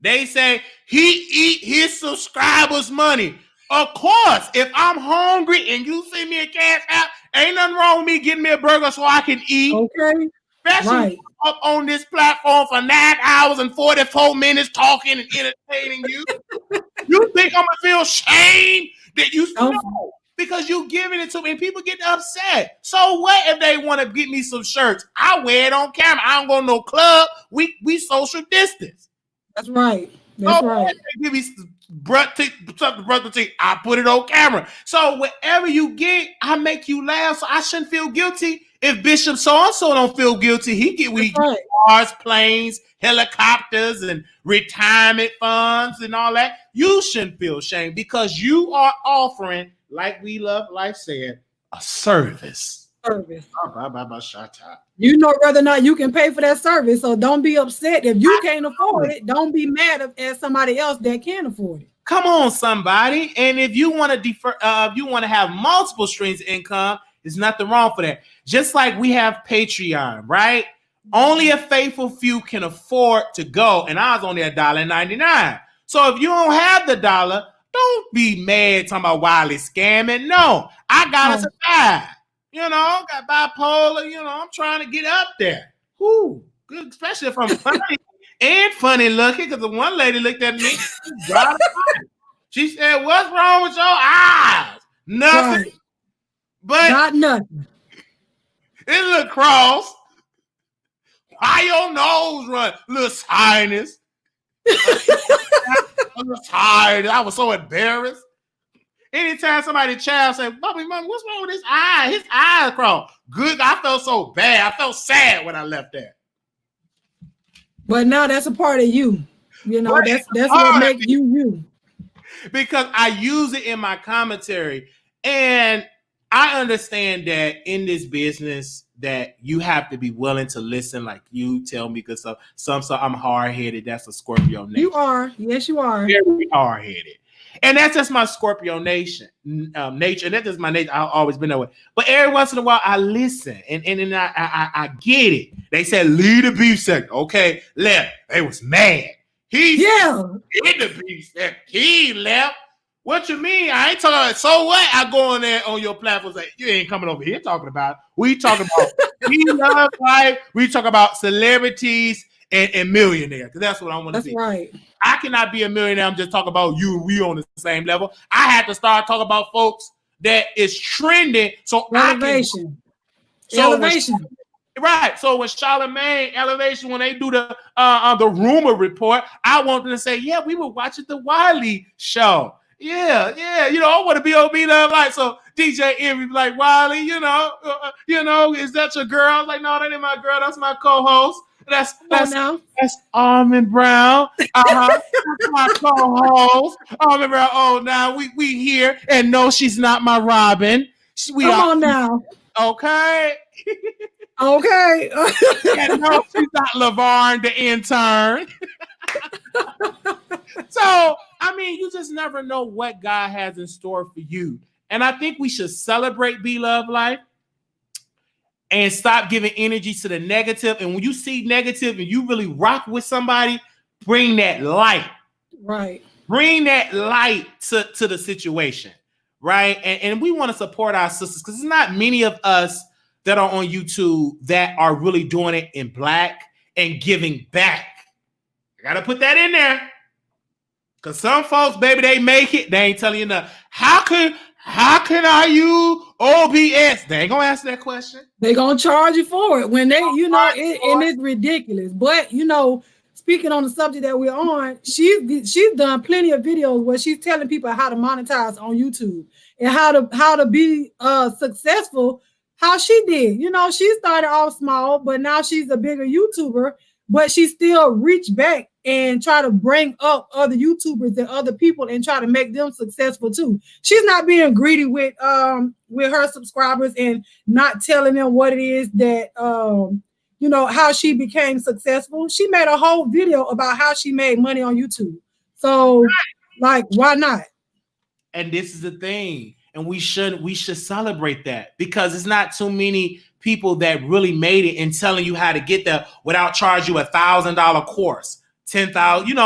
They say he eat his subscribers' money. Of course, if I'm hungry and you see me a cash app, ain't nothing wrong with me getting me a burger so I can eat. Okay. Especially up on this platform for 9 hours and 44 minutes talking and entertaining you. You think I'm gonna feel shame that you know, because you giving it to me and people get upset. So what if they want to get me some shirts? I wear it on camera. I don't go to no club. We social distance. That's right. That's right. Give me something, I put it on camera. So whatever you get, I make you laugh. So I shouldn't feel guilty. If Bishop so-and-so don't feel guilty, he get cars, planes, helicopters, and retirement funds and all that. You shouldn't feel shame because you are offering, like We Love Life said, a service. You know whether or not you can pay for that service, so don't be upset if you can't afford it. Don't be mad at somebody else that can afford it. Come on, somebody. And if you want to defer, if you want to have multiple streams of income, there's nothing wrong for that. Just like we have Patreon, right? Only a faithful few can afford to go, and I was only $1.99. So if you don't have the dollar, Don't be mad talking about Wiley scamming. No, I gotta survive. Got bipolar. I'm trying to get up there. Whoo, good, especially if I'm funny and funny looking. Because the one lady looked at me, she said, "What's wrong with your eyes?" Nothing. Right. But not nothing. It look cross. Why your nose run? Little sinus. I was so embarrassed. Anytime somebody child say, "Bobby, Mom, what's wrong with his eye? His eyes crossed." Good. I felt so bad. I felt sad when I left there. But now that's a part of you. That's what makes you. Because I use it in my commentary, and I understand that in this business that you have to be willing to listen, like you tell me, because some I'm hard-headed. That's a Scorpio nature. You are. Yes, you are. Very hard-headed. And that's just my Scorpio nature. And that's just my nature. I've always been that way. But every once in a while, I listen, and then I get it. They said, leave the beef section. Okay, left. They was mad. He's in the beef section. He left. What you mean? I ain't talking about, so what? I go on there on your platform and say, you ain't coming over here talking about it. We talking about Bloveslife. We talk about celebrities and millionaires. Because that's what I want to be. That's right. I cannot be a millionaire. I'm just talking about you. We on the same level. I have to start talking about folks that is trending. So elevation. Right. So when Charlamagne Elevation, when they do the rumor report, I want them to say, yeah, we were watching the Wiley Show. Yeah. I want to be on Bloveslife. So DJ Envy be like, Wiley, is that your girl? I was like, no, that ain't my girl. That's my co-host. That's Almond Brown. That's my co-host. Almond Brown. Oh, now we here, and no, she's not my Robin. Come on now. Okay. Okay. And no, she's not LaVarn, the intern. So, you just never know what God has in store for you. And I think we should celebrate Bloveslife and stop giving energy to the negative. And when you see negative and you really rock with somebody, bring that light. Right. Bring that light to the situation. Right. And we want to support our sisters, because there's not many of us that are on YouTube that are really doing it in Black and giving back. I got to put that in there. Because some folks, baby, they make it. They ain't telling you nothing. How can I use OBS? They ain't going to answer that question. They going to charge you for it when they, and it's ridiculous. But, speaking on the subject that we're on, she's done plenty of videos where she's telling people how to monetize on YouTube and how to be successful, how she did. She started off small, but now she's a bigger YouTuber, but she still reached back and try to bring up other YouTubers and other people and try to make them successful too. She's not being greedy with her subscribers and not telling them what it is that how she became successful. She made a whole video about how she made money on YouTube. So why not? And this is the thing. And we should celebrate that, because it's not too many people that really made it and telling you how to get there without charging you $1,000 course. 10,000,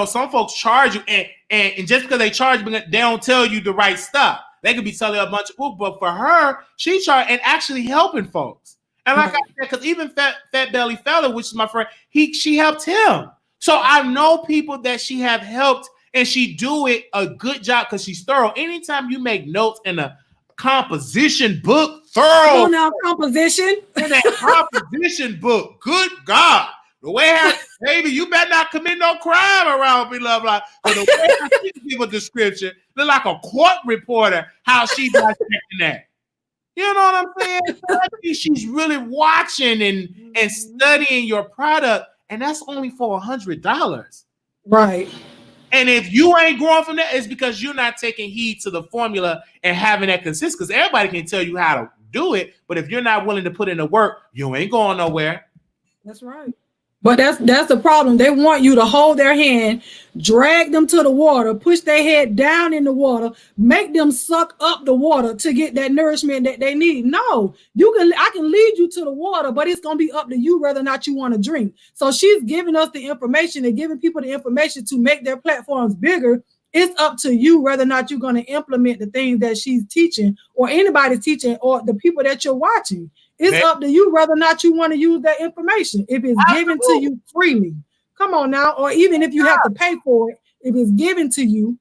some folks charge you and just because they charge you, they don't tell you the right stuff. They could be telling you a bunch of books, but for her, she charged and actually helping folks. And like I said, because even Fat Belly Fella, which is my friend, she helped him. So I know people that she have helped, and she do it a good job because she's thorough. Anytime you make notes in a composition book, thorough. Oh, now composition. In that composition book, good God. The way baby, you better not commit no crime around Bloveslife. But the way I see people's description, look like a court reporter, how she dissecting that. You know what I'm saying? I think she's really watching and studying your product, and that's only for $100. Right. And if you ain't growing from that, it's because you're not taking heed to the formula and having that consistency. Because everybody can tell you how to do it, but if you're not willing to put in the work, you ain't going nowhere. That's right. But that's the problem. They want you to hold their hand, drag them to the water, push their head down in the water, make them suck up the water to get that nourishment that they need. No, I can lead you to the water, but it's gonna be up to you whether or not you want to drink. So she's giving us the information and giving people the information to make their platforms bigger it's up to you whether or not you're going to implement the things that she's teaching or anybody's teaching or the people that you're watching. It's up to you whether or not you want to use that information. If it's given to you freely, come on now, or even if you have to pay for it, if it's given to you,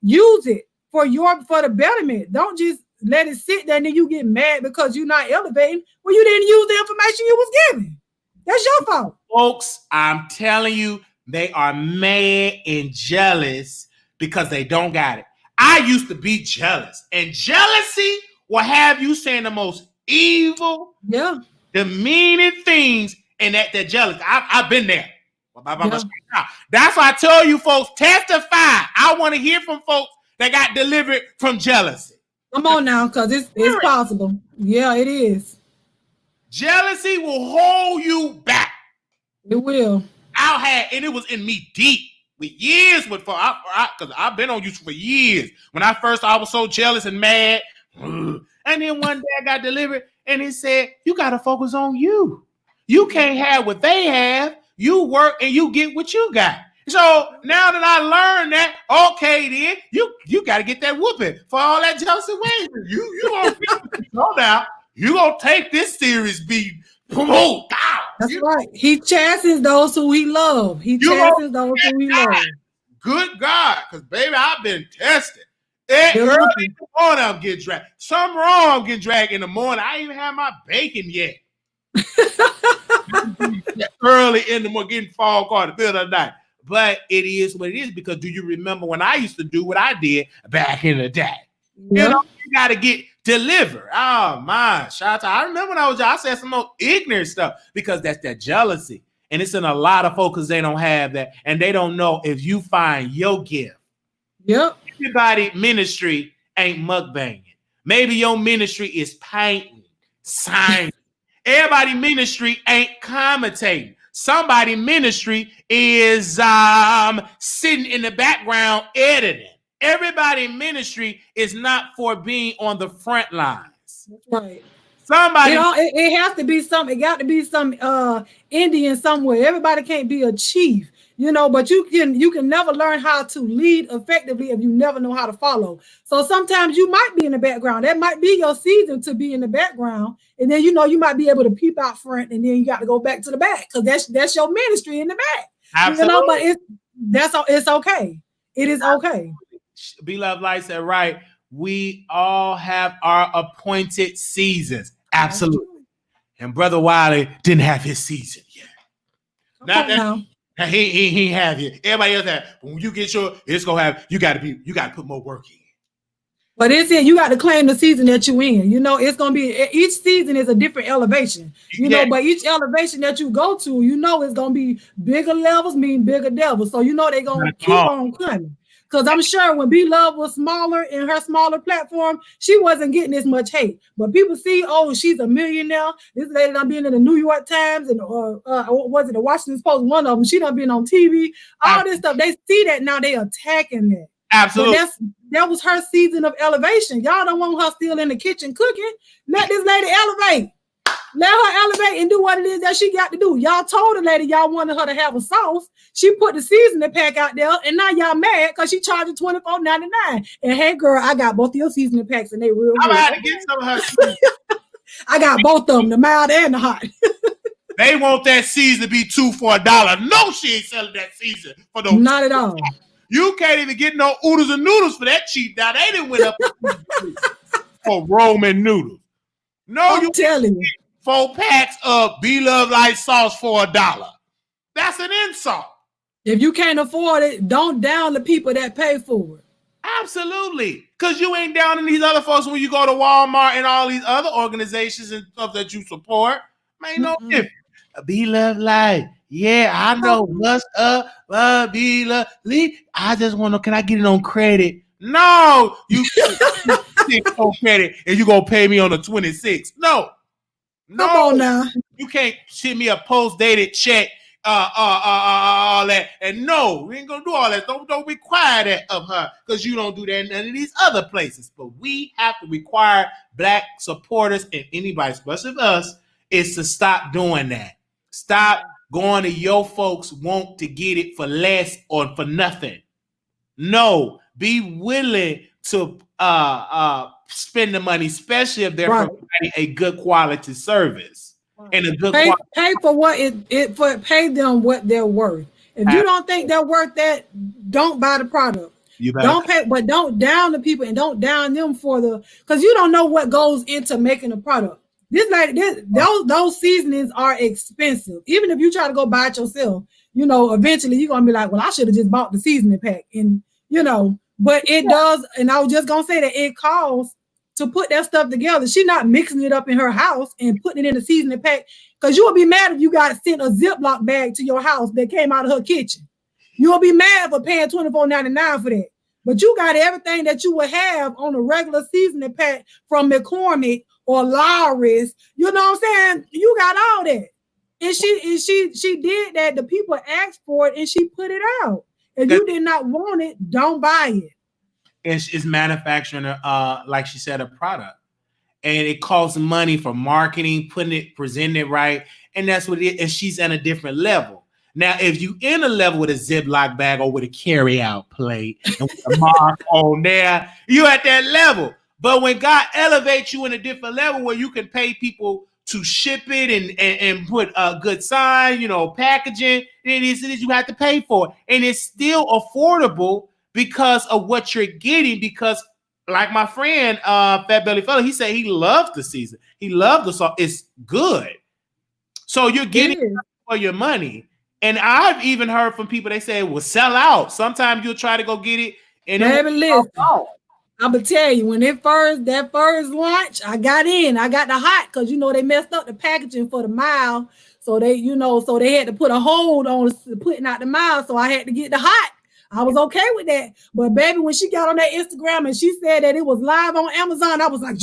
use it for the betterment. Don't just let it sit there and then you get mad because you're not elevating when you didn't use the information you was given. That's your fault. Folks, I'm telling you, they are mad and jealous because they don't got it. I used to be jealous, and jealousy will have you saying the most evil, demeaning things, and that they're jealous. I've been there. That's why I tell you folks, testify. I want to hear from folks that got delivered from jealousy. Come on now, because it's possible. Yeah, it is. Jealousy will hold you back. It will. And it was in me deep with years because I've been on YouTube for years. When I was so jealous and mad. And then one day I got delivered and it said, you got to focus on you. You can't have what they have. You work and you get what you got. So now that I learned that, okay, then you got to get that whooping for all that jealousy ways. You gonna go down. You gonna take this series be promote. That's right. He chastens those who he loves. He chastens those who he loves. Good God, because baby, I've been tested. Early in the morning, I'm getting dragged. Something wrong, I'm getting dragged in the morning. I ain't even have my bacon yet. Early in the morning, getting phone call in the middle of the night. But it is what it is, because do you remember when I used to do what I did back in the day? You know, you got to get delivered. Oh, my. Shout out. I remember when I said some more ignorant stuff because that's that jealousy. And it's in a lot of folks, they don't have that. And they don't know if you find your gift. Yep. Everybody ministry ain't mukbanging. Maybe your ministry is painting, signing. Everybody ministry ain't commentating. Somebody ministry is sitting in the background editing. Everybody ministry is not for being on the front lines. That's right. Somebody, it has to be something. It got to be some Indian somewhere. Everybody can't be a chief, but you can never learn how to lead effectively if you never know how to follow. So sometimes you might be in the background. That might be your season to be in the background, and then you might be able to peep out front, and then you got to go back to the back because that's your ministry in the back. Absolutely. But it's okay. It is okay. Beloved Light said, right, we all have our appointed seasons. Absolutely. And Brother Wiley didn't have his season yet. He have it. Everybody else have. But when you get it's gonna have. You got to put more work in. But you got to claim the season that you in. It's gonna be each season is a different elevation. But each elevation that you go to, it's gonna be bigger levels, mean bigger devils. So they're gonna keep on coming. Because I'm sure when B-Love was smaller in her smaller platform, she wasn't getting as much hate. But people see, she's a millionaire. This lady done been in the New York Times and was it the Washington Post? One of them. She done been on TV. All this stuff. They see that now. They attacking that. Absolutely. That was her season of elevation. Y'all don't want her still in the kitchen cooking. Let this lady elevate. Let her elevate and do what it is that she got to do. Y'all told the lady y'all wanted her to have a sauce. She put the seasoning pack out there, and now y'all mad because she charging $24.99. And hey, girl, I got both of your seasoning packs, and they real good. I'm about to get some of her seasoning. I got both of them, the mild and the hot. They want that season to be $2 for $1. No, she ain't selling that season for no. Not at all. You can't even get no oodles and noodles for that cheap. Now they didn't went up for Roman noodles. No, I'm telling you. 4 packs of Be-Love Light sauce for $1. That's an insult. If you can't afford it, don't down the people that pay for it. Absolutely. Because you ain't down in these other folks when you go to Walmart and all these other organizations and stuff that you support. Man, no difference. Be-Love Light. Yeah, I know what's up. Be-Love Lee. I just want to, can I get it on credit? No, you get on credit and you going to pay me on the 26th. No. Come on now. You can't send me a post-dated check, all that. And no, we ain't gonna do all that. Don't require that of her because you don't do that in none of these other places. But we have to require Black supporters and anybody, especially us, is to stop doing that. Stop going to your folks want to get it for less or for nothing. No, be willing to spend the money, especially if they're providing a good quality service and a good pay for what pay them what they're worth. If you don't think they're worth that, don't buy the product. Don't pay, but don't down the people and don't down them because you don't know what goes into making a product. Those seasonings are expensive. Even if you try to go buy it yourself, eventually you're gonna be like, well, I should have just bought the seasoning pack, and but it does. And I was just gonna say that it costs to put that stuff together. She's not mixing it up in her house and putting it in a seasoning pack, because you will be mad if you got sent a Ziploc bag to your house that came out of her kitchen. You'll be mad for paying $24.99 for that. But you got everything that you would have on a regular seasoning pack from McCormick or Lawry's. You know what I'm saying? You got all that. And she did that. The people asked for it and she put it out. If you did not want it, don't buy it. It's manufacturing, like she said, a product. And it costs money for marketing, presenting it right. And that's what it is. And she's at a different level. Now, if you in a level with a Ziploc bag or with a carry-out plate and with a mark on there, you at that level. But when God elevates you in a different level where you can pay people to ship it and put a good sign, packaging, it is you have to pay for it. And it's still affordable because of what you're getting. Because like my friend, Fat Belly Fella, he said he loved the season. He loved the sauce. It's good. So you're getting for your money. And I've even heard from people, they say it will sell out. Sometimes you'll try to go get it. And listen, I'm going to tell you, when that first launch, I got the hot, because, they messed up the packaging for the mile. So they had to put a hold on putting out the mile. So I had to get the hot. I was okay with that. But baby, when she got on that Instagram and she said that it was live on Amazon, I was like,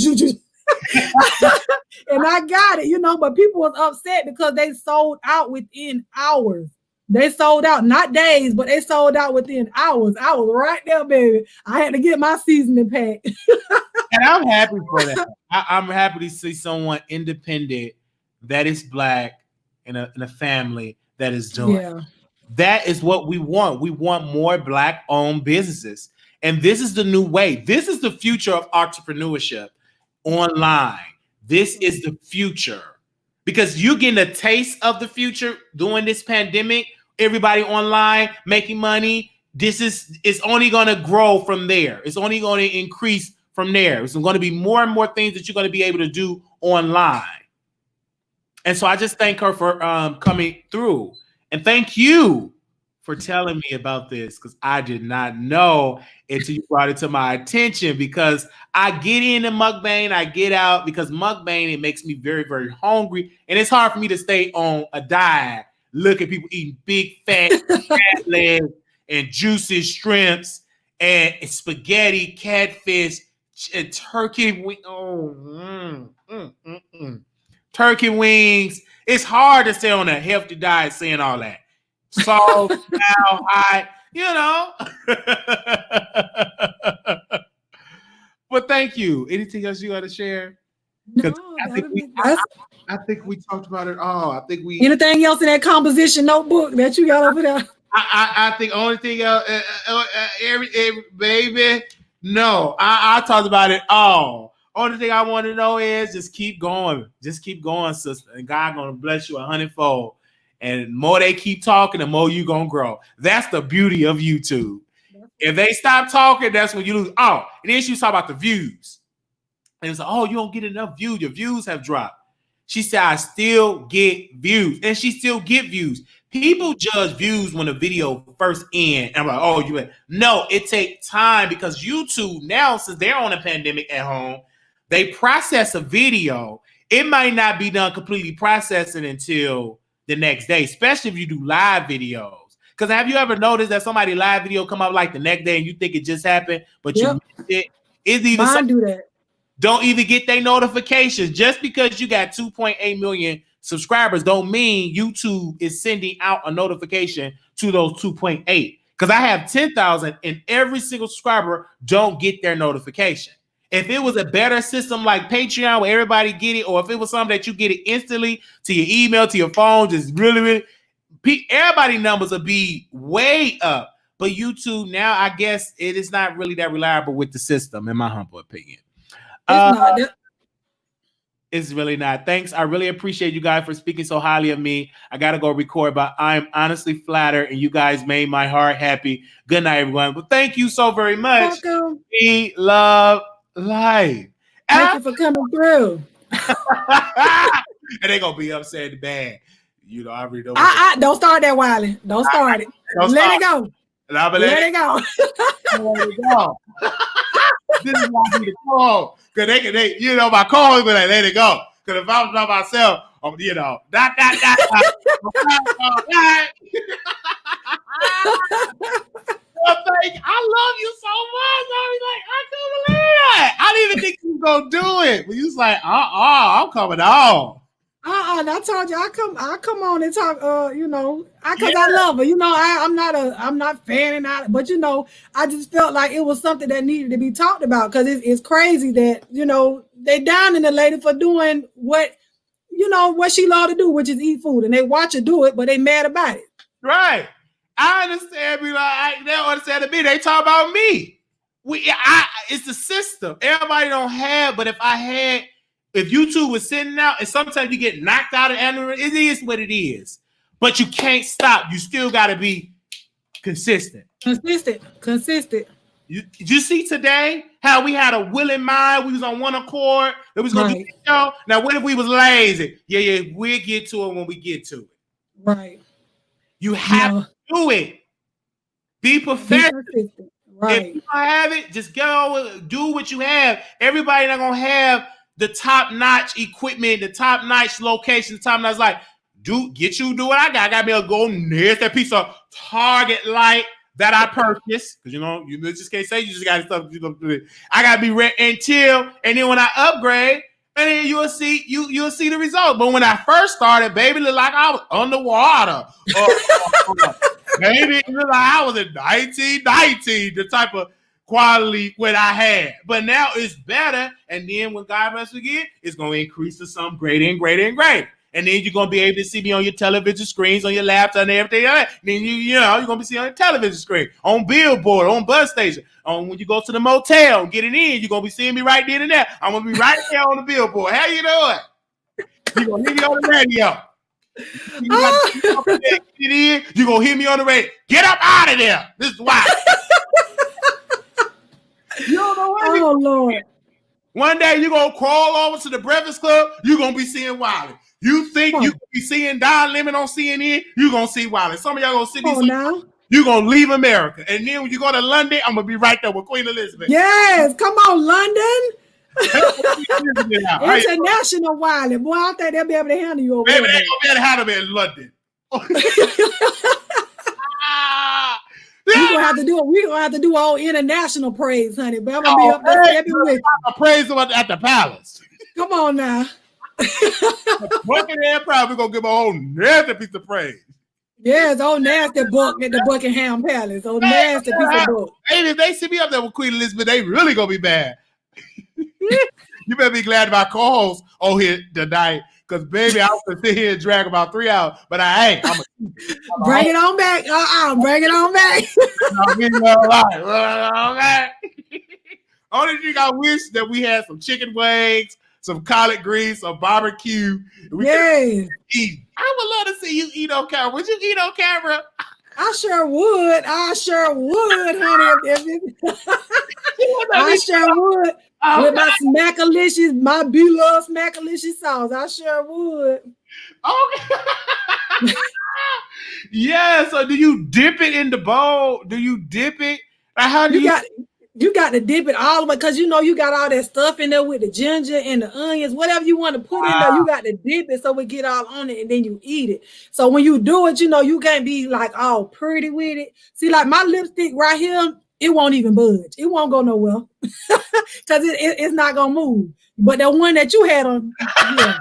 and I got it, but people was upset because they sold out within hours. They sold out, not days, but they sold out within hours. I was right there, baby. I had to get my seasoning pack. And I'm happy for that. I'm happy to see someone independent that is Black in a family that is doing. Yeah. That is what we want. We want more Black-owned businesses. And this is the new way. This is the future of entrepreneurship. Online. This is the future, because you're getting a taste of the future during this pandemic. Everybody online making money. It's only going to grow from there. It's only going to increase from there. It's going to be more and more things that you're going to be able to do online. And so I just thank her for coming through, and thank you for telling me about this, because I did not know until you brought it to my attention. Because I get into mukbang, I get out, because mukbang, it makes me very, very hungry. And it's hard for me to stay on a diet. Look at people eating big, fat crab legs and juicy shrimps and spaghetti, catfish, and turkey. Turkey wings. It's hard to stay on a healthy diet saying all that. Salt, now, high, But thank you. Anything else you got to share? No, I think we talked about it all. Anything else in that composition notebook that you got over there? I think only thing else, baby. No, I talked about it all. Only thing I want to know is just keep going. Just keep going, sister. And God gonna bless you 100-fold. And the more they keep talking, the more you gonna grow. That's the beauty of YouTube. If they stop talking, that's when you lose. Oh, and then she talk about the views. And it's like, oh, you don't get enough views. Your views have dropped. She said, I still get views. And she still get views. People judge views when the video first ends. And I'm like, oh, no, it takes time, because YouTube now, since they're on a pandemic at home, they process a video. It might not be done completely processing until the next day, especially if you do live videos. Because have you ever noticed that somebody live video come out like the next day and you think it just happened, but you missed it? It's even mine do that. Don't even get their notifications. Just because you got 2.8 million subscribers don't mean YouTube is sending out a notification to those 2.8. Because I have 10,000 and every single subscriber don't get their notification. If it was a better system like Patreon where everybody get it, or if it was something that you get it instantly to your email, to your phone, just really, everybody numbers would be way up. But YouTube now, I guess it is not really that reliable with the system, in my humble opinion. It's really not. Thanks. I really appreciate you guys for speaking so highly of me. I got to go record, but I'm honestly flattered, and you guys made my heart happy. Good night, everyone. But thank you so very much. Welcome. We love life. Thank you for coming through. And they're going to be upset bad. You know, I already know. Don't start that, Wiley. Don't start it. Let it go. Let it go. Let it go. This is why I need to call. Because they, you know, my call is like, let it go. Because if I was by myself, you know, I love you so much. I was like, I couldn't believe that. I didn't even think you was going to do it. But you was like, I'm coming on. And I told you I come on and talk, you know, because I love her. You know, I'm not fanning out, but you know, I just felt like it was something that needed to be talked about because it's crazy that, you know, they downing the lady for doing what, you know, what she loved to do, which is eat food, and they watch her do it, but they mad about it. Right. I understand. They don't understand me. They talk about me. It's the system. Everybody don't have, but if YouTube was sitting out, and sometimes you get knocked out of animal, it is what it is. But you can't stop. You still got to be consistent. Consistent. You see today how we had a willing mind? We was on one accord. It was going to do the show. Now, what if we was lazy? Yeah, we'll get to it when we get to it. Right. You have to do it. Be professional. Right. If you don't have it, just go do what you have. Everybody not going to have the top-notch equipment, the top-notch location, the top-notch like, do what I got. I gotta be able to go near that piece of Target light that I purchased. Because you know, you just can't say you just got stuff you gonna do it. I gotta be ready and then when I upgrade, and then you'll see the result. But when I first started, baby, it looked like I was underwater. Maybe it looked like I was in 1919, the type of quality what I had, but now it's better. And then when God bless again, it's going to increase to something greater and greater and greater. And then you're going to be able to see me on your television screens, on your laptop, and everything like that. And then you're going to be seeing on your television screen, on billboard, on bus station, on when you go to the motel and get it in, you're going to be seeing me right then and there. I'm going to be right there on the billboard. How you doing? You're going to hear me on the radio. You're going to hear me on the radio. Get up out of there. This is why. You don't know what oh, Lord. One day you're going to crawl over to the Breakfast Club, you're going to be seeing Wiley. You think you can be seeing Don Lemon on CNN, you're going to see Wiley. Some of y'all going to see these. You're going to leave America. And then when you go to London, I'm going to be right there with Queen Elizabeth. Yes, come on, London. International Wiley. Boy, I think they'll be able to handle you over there. Maybe they're going to be able to handle me in London. We're gonna have to do all international praise, honey. But I'm gonna be up there stepping with you. Praise them at the palace. Come on now. Buckingham Pride, we're gonna give a whole nasty piece of praise. Yes, old nasty book at the Buckingham Palace. Old nasty piece of book. Hey, if they see me up there with Queen Elizabeth, they really gonna be bad. You better be glad my co-host here tonight. Because, baby, I was going to sit here and drag about 3 hours, but I ain't. Bring it on back. Bring it on back. Only thing I wish that we had some chicken wings, some collard greens, some barbecue. Yes. I would love to see you eat on camera. Would you eat on camera? I sure would. Honey. I sure would. With my Smackalicious, my beloved Smackalicious sauce. I sure would. Okay. Yeah, so do you dip it in the bowl? Do you dip it? How do you got to dip it all the way because you know you got all that stuff in there with the ginger and the onions, whatever you want to put in there, you got to dip it so it get all on it and then you eat it. So when you do it, you know, you can't be like all pretty with it. See, like my lipstick right here, it won't even budge. It won't go nowhere because it's not going to move. But the one that you had on, yeah.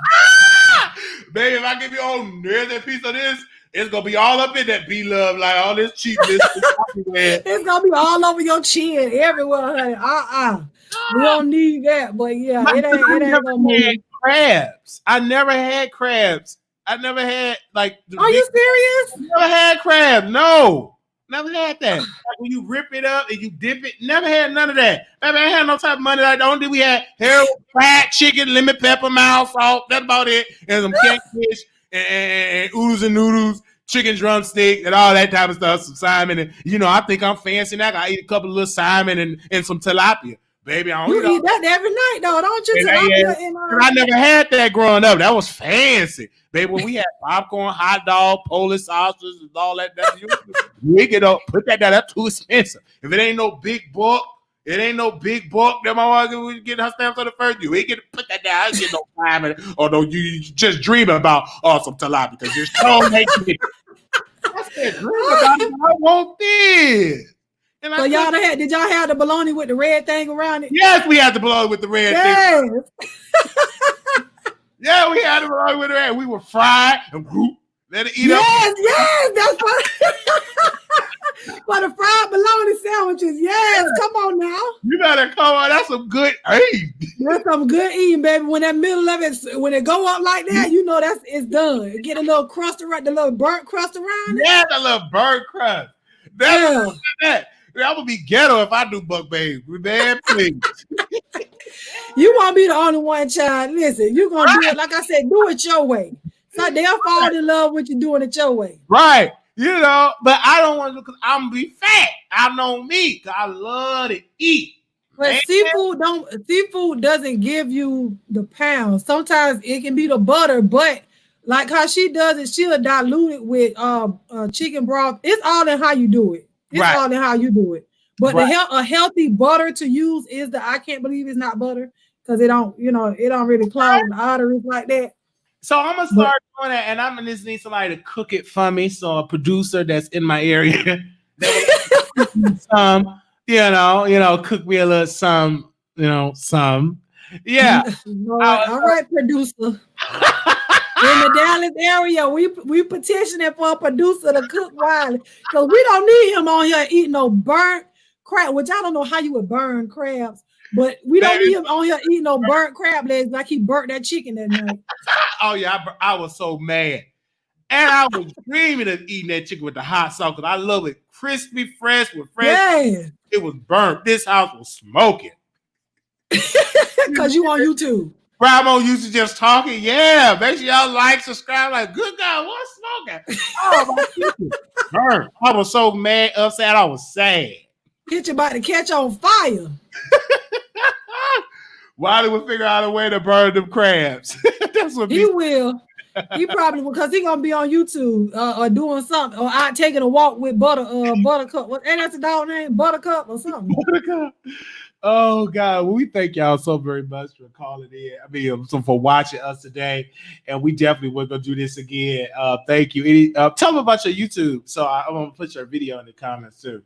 Baby, if I give you a piece of this, it's going to be all up in that B-Love, like all this cheapness. It's going to be all over your chin, everywhere, honey. We don't need that, but yeah, it ain't going to move. Crabs. I never had crabs. I never had, like... Are you serious? I never had crabs. No. Never had that. Like when you rip it up and you dip it, never had none of that. Never had no type of money like that. Only we had heroin, fried chicken, lemon pepper, mild salt. That's about it. And some catfish and oodles and noodles, chicken drumstick, and all that type of stuff. Some salmon. And, I think I'm fancy now. I eat a couple of little salmon and some tilapia. Baby, I don't eat that every night, though, don't you? I never had that growing up. That was fancy. Baby, when we had popcorn, hot dog, Polish sausages, and all that, we get up, put that down. That's too expensive. If it ain't no big book, then my mom would get her stamps on the first. You ain't get to put that down. I ain't get no time. Or no, you just dream about some tilapia because you're so naked. I said, dream about it. I want this. So did y'all have the bologna with the red thing around it? Yes, we had the bologna with the red thing. Yeah, we had the bologna with the red. We were fried and let it eat up. Yes, that's funny. For the fried bologna sandwiches. Yes, come on now. You better come on. That's some good eating. That's some good eating, baby. When that middle of it, when it go up like that, it's done. Get a little crust around, the little burnt crust around it. Yeah, the little burnt crust. That. I'm gonna be ghetto if I do mukbang, man. Please. You won't be the only one, child. Listen, you're gonna do it, like I said, do it your way. So they'll fall in love with you doing it your way. Right. But I don't want to because I'm gonna be fat. I know me, because I love to eat. But seafood doesn't give you the pounds. Sometimes it can be the butter, but like how she does it, she'll dilute it with chicken broth. It's all in how you do it. All in how you do it. But a healthy butter to use is I can't believe it's not butter because it don't really clog the arteries like that. So I'm gonna start doing that, and I'm gonna just need somebody to cook it for me. So a producer that's in my area that will cook me a little some. Yeah. All right, producer. In the Dallas area, we petitioning for a producer to cook Wiley because we don't need him on here eating no burnt crab, which I don't know how you would burn crabs, but we don't need him on here eating no burnt crab legs like he burnt that chicken that night. Oh yeah, I was so mad, and I was dreaming of eating that chicken with the hot sauce because I love it crispy, fresh with fresh. Yeah. It was burnt. This house was smoking. Because you on YouTube. I'm on YouTube just talking. Yeah, make sure y'all like, subscribe. Like, good God, what's smoking? Oh, my goodness. Burn. I was so mad, upset. I was sad. Get you about to catch on fire. Wiley would figure out a way to burn them crabs. That's what he will. He probably will, because he gonna be on YouTube or doing something, or out taking a walk with Buttercup. What? Ain't that the dog name? Buttercup or something? Buttercup. Oh God, well, we thank y'all so very much for calling in. For watching us today, and we definitely will go do this again. Thank you. Tell them about your YouTube. So I'm gonna put your video in the comments too.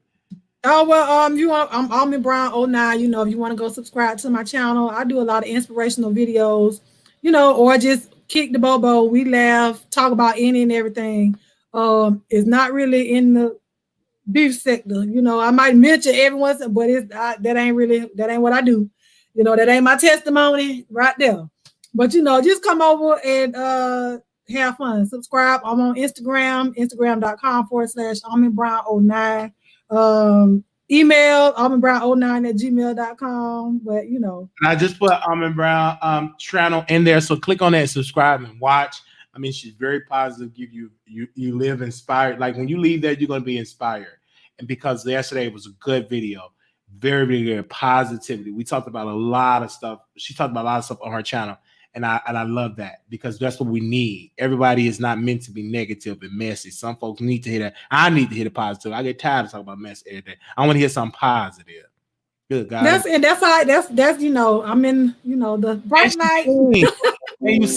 Oh well, I'm AlmondBrown09. If you want to go subscribe to my channel, I do a lot of inspirational videos. Or just kick the bobo. We laugh, talk about any and everything. It's not really in the beef sector. I might mention every once, but that ain't what I do. That ain't my testimony right there. But just come over and have fun. Subscribe. I'm on Instagram, instagram.com/AlmondBrown09. Email AlmondBrown09@gmail.com. But and I just put Almond Brown channel in there, so click on that, subscribe and watch. She's very positive. Give you live inspired. Like when you leave there, you're gonna be inspired. And because yesterday was a good video, very, very good positivity. We talked about a lot of stuff. She talked about a lot of stuff on her channel, and I love that because that's what we need. Everybody is not meant to be negative and messy. Some folks need to hear that. I need to hear the positive. I get tired of talking about mess every day. I want to hear something positive. Good God. That's I'm in the bright light. And you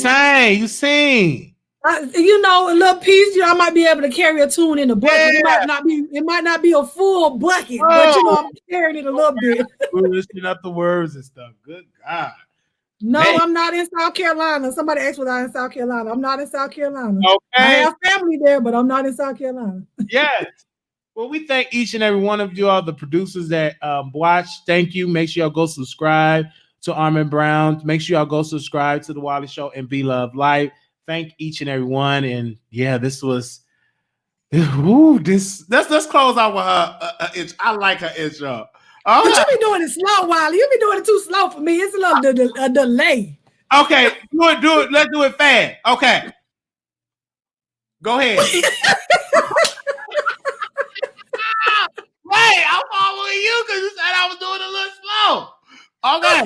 sing. A little piece. I might be able to carry a tune in the bucket. Yeah. It might not be a full bucket, but I'm carrying it a little bit. We're listening up the words and stuff. Good God. No, man. I'm not in South Carolina. Somebody asked whether I'm in South Carolina. I'm not in South Carolina. Okay. I have family there, but I'm not in South Carolina. Yes. Well, we thank each and every one of you, all the producers that watch. Thank you. Make sure y'all go subscribe to Almond Brown. Make sure y'all go subscribe to the Wiley Show and Bloveslife. Thank each and every one. And yeah, this was Ooh, let's close out with her. I like her intro. But you be doing it slow, Wiley. You be doing it too slow for me. It's a little delay. Okay, do it. Let's do it fast. Okay, go ahead. Wait, I'm following you because you said I was doing a little slow. Okay.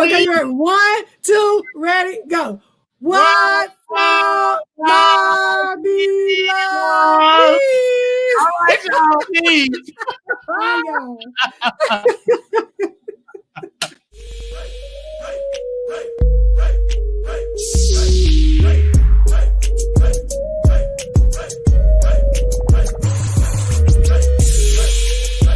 Okay, you ready? 1, 2, ready, go. What for Bobby love? All right, y'all. Peace. Bye, y'all.